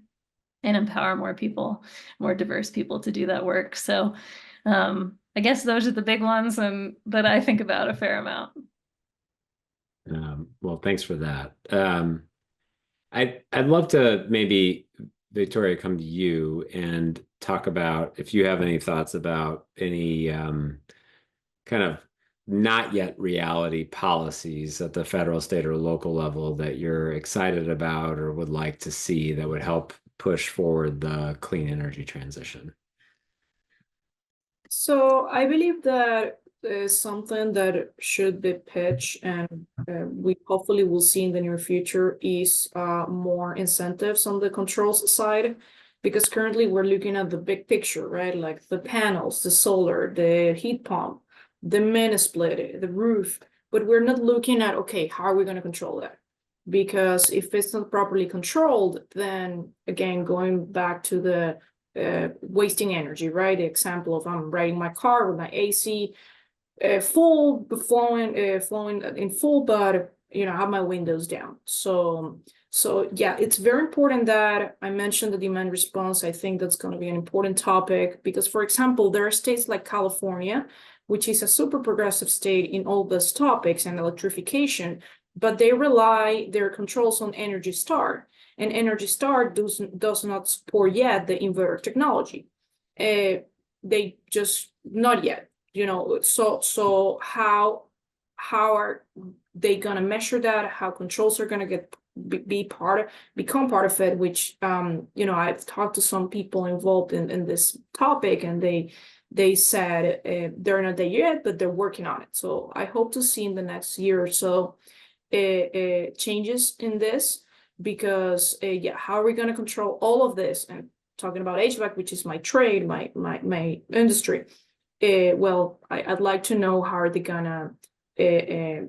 and empower more people, more diverse people to do that work? So I guess those are the big ones and that I think about a fair amount. Well, thanks for that. I'd love to maybe, Victoria, come to you and talk about if you have any thoughts about any kind of not yet reality policies at the federal, state, or local level that you're excited about or would like to see that would help push forward the clean energy transition. So I believe that something that should be pitched and we hopefully will see in the near future is more incentives on the controls side, because currently we're looking at the big picture, right? Like the panels, the solar, the heat pump, the mini split, the roof, but we're not looking at, okay, how are we going to control that? Because if it's not properly controlled, then again, going back to the wasting energy, right? The example of I'm riding my car with my AC full, flowing in full, but I have my windows down. So yeah, it's very important that I mentioned the demand response. I think that's going to be an important topic because, for example, there are states like California, which is a super progressive state in all these topics and electrification, but they rely their controls on Energy Star, and Energy Star does not support yet the inverter technology. They just not yet. So how are they gonna measure that? How controls are gonna become part of it? Which I've talked to some people involved in this topic, and they said they're not there yet, but they're working on it. So I hope to see in the next year or so changes in this, because how are we gonna control all of this? And talking about HVAC, which is my trade, my industry. Well, I'd like to know how are they gonna get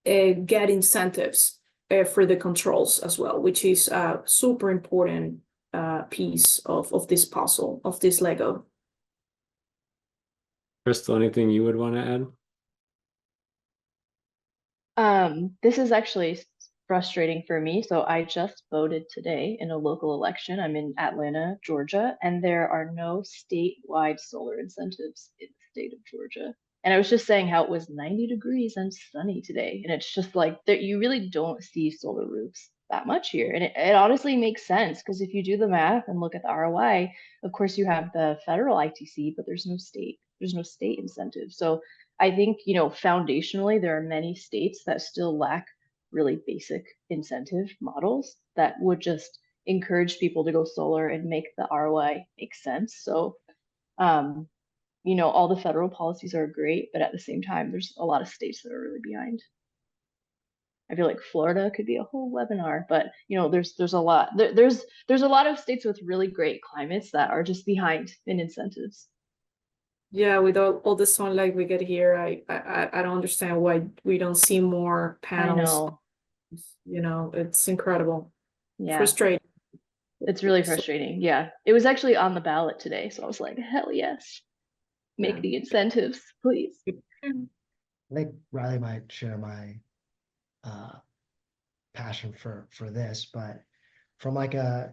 incentives for the controls as well, which is a super important piece of this puzzle, of this Lego. Crystal, anything you would want to add? This is actually frustrating for me. So I just voted today in a local election. I'm in Atlanta, Georgia, and there are no statewide solar incentives in the state of Georgia. And I was just saying how it was 90 degrees and sunny today. And it's just like that you really don't see solar roofs that much here. And it honestly makes sense, because if you do the math and look at the ROI, of course you have the federal ITC, but there's no state incentive. So I think, foundationally, there are many states that still lack really basic incentive models that would just encourage people to go solar and make the ROI make sense. So, all the federal policies are great, but at the same time, there's a lot of states that are really behind. I feel like Florida could be a whole webinar, but there's a lot. There's a lot of states with really great climates that are just behind in incentives. Yeah, with all the sunlight we get here, I don't understand why we don't see more panels. I know. It's incredible. Yeah. Frustrating. It's really frustrating. Yeah. It was actually on the ballot today, so I was like, hell yes. Make the incentives, please. I think Riley might share my passion for this, but from like a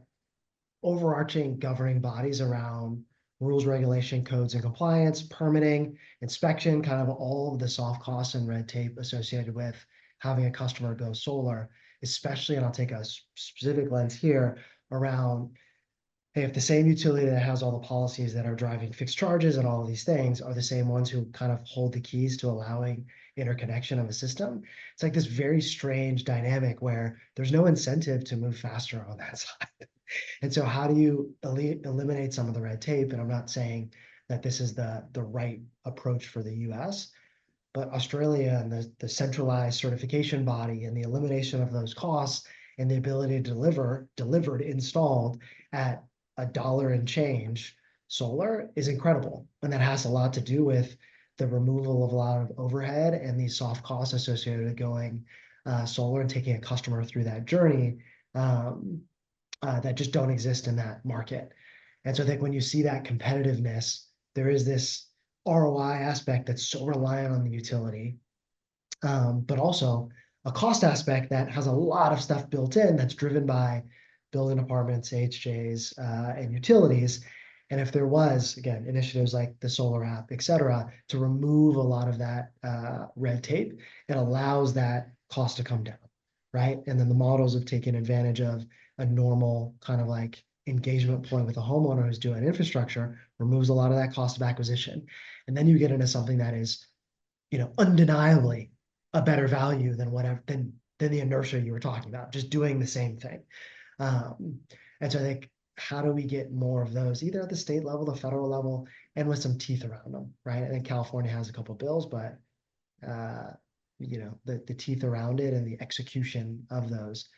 overarching governing bodies around rules, regulation, codes, and compliance, permitting, inspection, kind of all of the soft costs and red tape associated with having a customer go solar, especially, and I'll take a specific lens here around, hey, if the same utility that has all the policies that are driving fixed charges and all of these things are the same ones who kind of hold the keys to allowing interconnection of a system. It's like this very strange dynamic where there's no incentive to move faster on that side. And so how do you eliminate some of the red tape? And I'm not saying that this is the right approach for the US, but Australia and the centralized certification body and the elimination of those costs and the ability to delivered, installed at $1 and change solar is incredible. And that has a lot to do with the removal of a lot of overhead and these soft costs associated with going solar and taking a customer through that journey that just don't exist in that market. And so I think when you see that competitiveness, there is this ROI aspect that's so reliant on the utility, but also a cost aspect that has a lot of stuff built in that's driven by building departments, AHJs, and utilities. And if there was, again, initiatives like the solar app, et cetera, to remove a lot of that red tape, it allows that cost to come down, right? And then the models of taking advantage of a normal kind of like engagement point with a homeowner who's doing infrastructure removes a lot of that cost of acquisition. And then you get into something that is, undeniably a better value than whatever, than the inertia you were talking about, just doing the same thing. And so I think, how do we get more of those, either at the state level, the federal level, and with some teeth around them, right? I think California has a couple of bills, but the teeth around it and the execution of those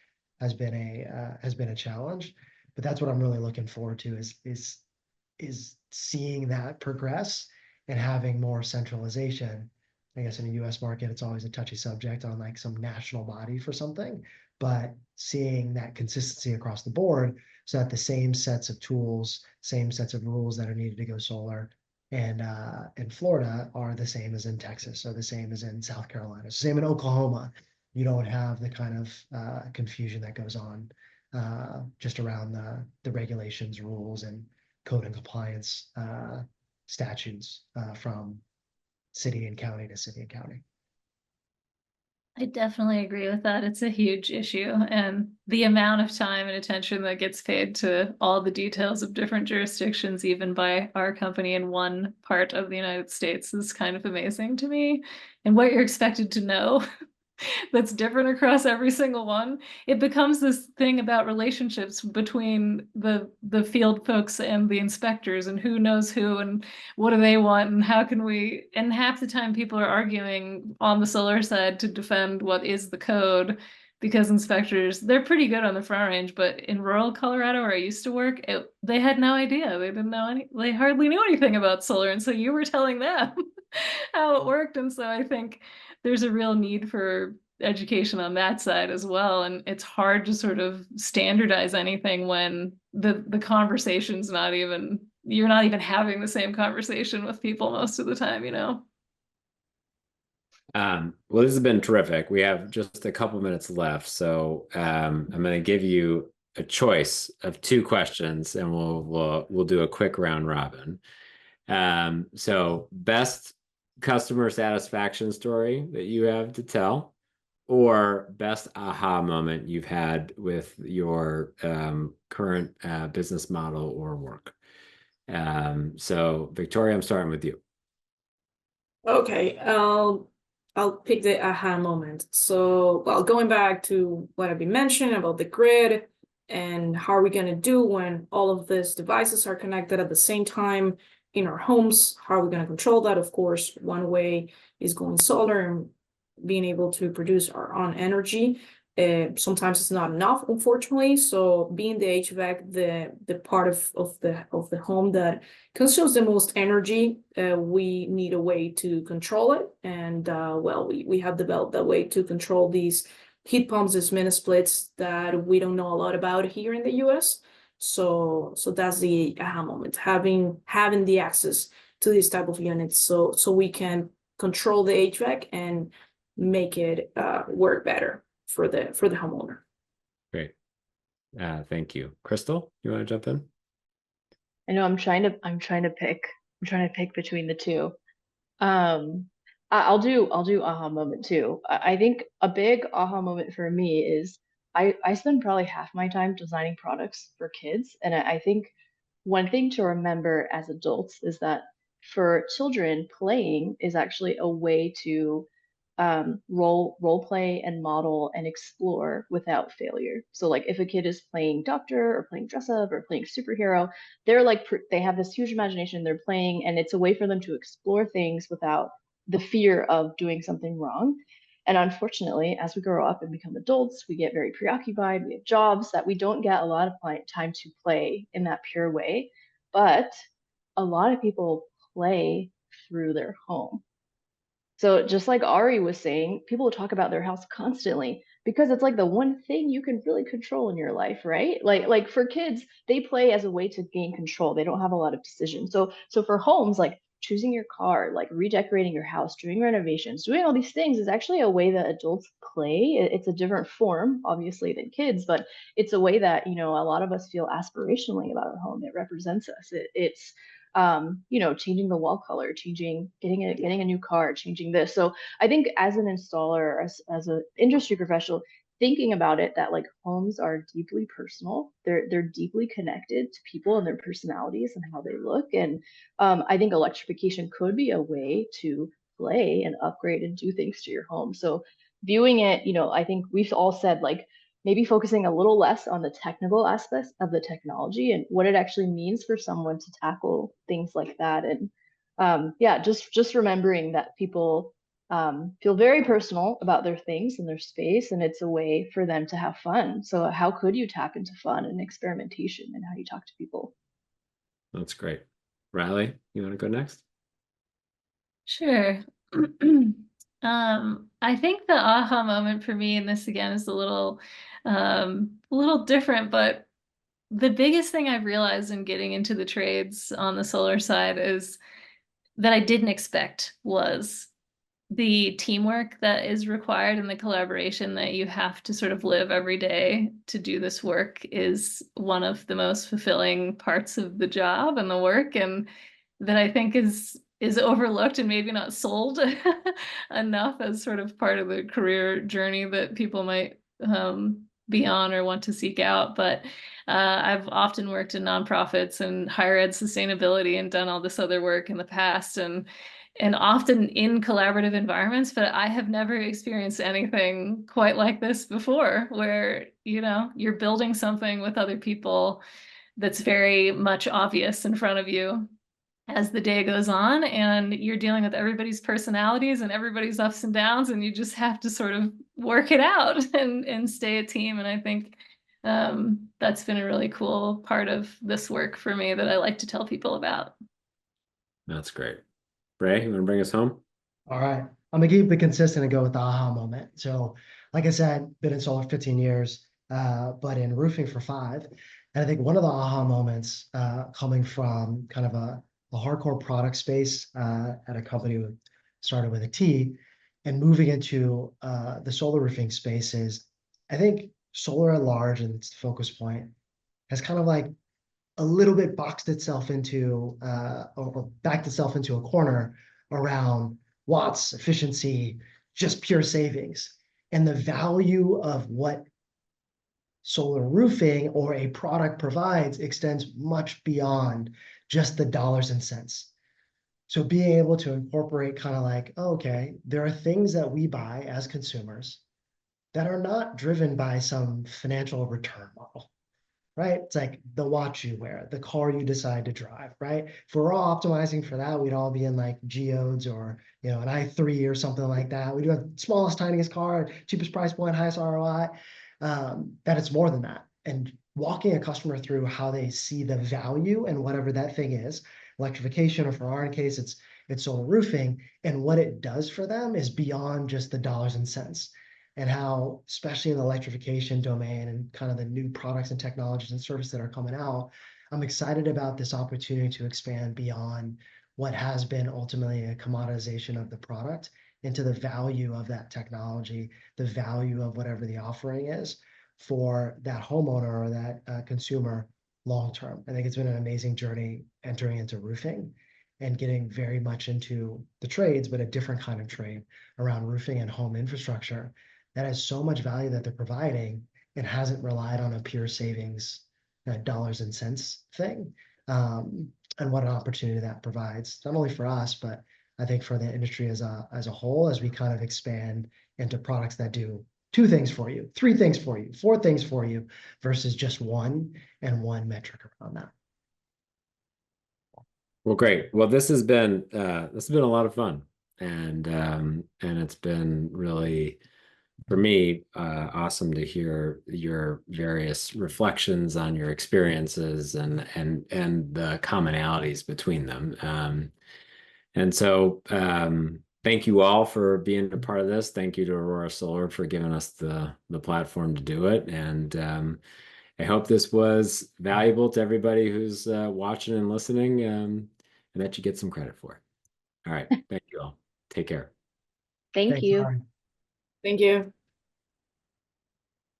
has been a challenge. But that's what I'm really looking forward to is seeing that progress and having more centralization. I guess in a US market, it's always a touchy subject on like some national body for something, but seeing that consistency across the board so that the same sets of tools, same sets of rules that are needed to go solar and in Florida are the same as in Texas, or the same as in South Carolina, same in Oklahoma. You don't have the kind of confusion that goes on just around the regulations, rules, and code and compliance statutes from city and county to city and county. I definitely agree with that. It's a huge issue, and the amount of time and attention that gets paid to all the details of different jurisdictions, even by our company in one part of the United States, is kind of amazing to me. And what you're expected to know that's different across every single one. It becomes this thing about relationships between the field folks and the inspectors, and who knows who and what do they want and how can we, and half the time people are arguing on the solar side to defend what is the code, because inspectors, they're pretty good on the Front Range, but in rural Colorado where I used to work, they had no idea. They didn't know they hardly knew anything about solar, and so you were telling them how it worked. And so I think there's a real need for education on that side as well. And it's hard to sort of standardize anything when the conversation's not even, you're not even having the same conversation with people most of the time, Well, this has been terrific. We have just a couple minutes left, so I'm going to give you a choice of 2 questions, and we'll do a quick round robin. So best customer satisfaction story that you have to tell, or best aha moment you've had with your current business model or work. So Victoria, I'm starting with you. Okay, I'll pick the aha moment. So, well, going back to what I've been mentioning about the grid and how are we going to do when all of these devices are connected at the same time in our homes, how are we going to control that? Of course, one way is going solar and being able to produce our own energy. Sometimes it's not enough, unfortunately. So being the HVAC, the part of the home that consumes the most energy, we need a way to control it. And well, we have developed a way to control these heat pumps, these mini splits that we don't know a lot about here in the US. So that's the aha moment, having the access to these type of units, so we can control the HVAC and make it work better for the homeowner. Great. Thank you. Crystal, you want to jump in? I know I'm trying to pick between the two. I'll do aha moment too. I think a big aha moment for me is I spend probably half my time designing products for kids, and I think one thing to remember as adults is that for children, playing is actually a way to role play and model and explore without failure. So like if a kid is playing doctor or playing dress up or playing superhero, they're like they have this huge imagination, they're playing, and it's a way for them to explore things without the fear of doing something wrong. And unfortunately, as we grow up and become adults, we get very preoccupied. We have jobs that we don't get a lot of time to play in that pure way. But a lot of people play through their home. So just like Ari was saying, people talk about their house constantly because it's like the one thing you can really control in your life, right? Like for kids, they play as a way to gain control. They don't have a lot of decisions. So for homes, like choosing your car, like redecorating your house, doing renovations, doing all these things is actually a way that adults play. It's a different form, obviously, than kids, but it's a way that, you know, a lot of us feel aspirationally about our home. It represents us. It's you know, changing the wall color, getting a new car, changing this. So I think as an installer, as an industry professional, thinking about it, that like homes are deeply personal. They're deeply connected to people and their personalities and how they look. And I think electrification could be a way to play and upgrade and do things to your home. So viewing it, you know, I think we've all said like maybe focusing a little less on the technical aspects of the technology and what it actually means for someone to tackle things like that. And yeah, just remembering that people feel very personal about their things and their space, and it's a way for them to have fun. So how could you tap into fun and experimentation and how you talk to people? That's great. Riley, you want to go next? Sure. I think the aha moment for me, and this again is a little different, but the biggest thing I've realized in getting into the trades on the solar side is that I didn't expect was the teamwork that is required and the collaboration that you have to sort of live every day to do this work is one of the most fulfilling parts of the job and the work, and that I think is overlooked and maybe not sold enough as sort of part of the career journey that people might be on or want to seek out. But I've often worked in nonprofits and higher ed sustainability and done all this other work in the past, and often in collaborative environments, but I have never experienced anything quite like this before, where, you know, you're building something with other people that's very much obvious in front of you as the day goes on, and you're dealing with everybody's personalities and everybody's ups and downs, and you just have to sort of work it out and stay a team. And I think that's been a really cool part of this work for me that I like to tell people about. That's great. Ray, you want to bring us home? All right. I'm gonna keep it consistent and go with the aha moment. So, like I said, been in solar 15 years, but in roofing for 5. And I think one of the aha moments coming from kind of a hardcore product space at a company that started with a T and moving into the solar roofing space is, I think solar at large and its focus point has kind of like a little bit boxed itself into or backed itself into a corner around watts, efficiency, just pure savings. And the value of what solar roofing or a product provides extends much beyond just the dollars and cents. So being able to incorporate kind of like, oh, okay, there are things that we buy as consumers that are not driven by some financial return model, right? It's like the watch you wear, the car you decide to drive, right? If we're all optimizing for that, we'd all be in like geodes or, you know, an i3 or something like that. We do have smallest, tiniest car, cheapest price point, highest ROI, that it's more than that. And walking a customer through how they see the value and whatever that thing is, electrification, or for our case, it's solar roofing, and what it does for them is beyond just the dollars and cents. And how, especially in the electrification domain and kind of the new products and technologies and services that are coming out, I'm excited about this opportunity to expand beyond what has been ultimately a commoditization of the product into the value of that technology, the value of whatever the offering is for that homeowner or that consumer long term. I think it's been an amazing journey entering into roofing and getting very much into the trades, but a different kind of trade around roofing and home infrastructure that has so much value that they're providing and hasn't relied on a pure savings dollars and cents thing. And what an opportunity that provides, not only for us, but I think for the industry as a whole, as we kind of expand into products that do 2 things for you, 3 things for you, 4 things for you, versus just one and one metric around that. Well, great. Well, this has been a lot of fun, and it's been really, for me, awesome to hear your various reflections on your experiences and the commonalities between them. And so thank you all for being a part of this. Thank you to Aurora Solar for giving us the platform to do it. And I hope this was valuable to everybody who's watching and listening, and that you get some credit for it. All right. Thank you all. Take care. Thank Thanks, you. Lauren. Thank you.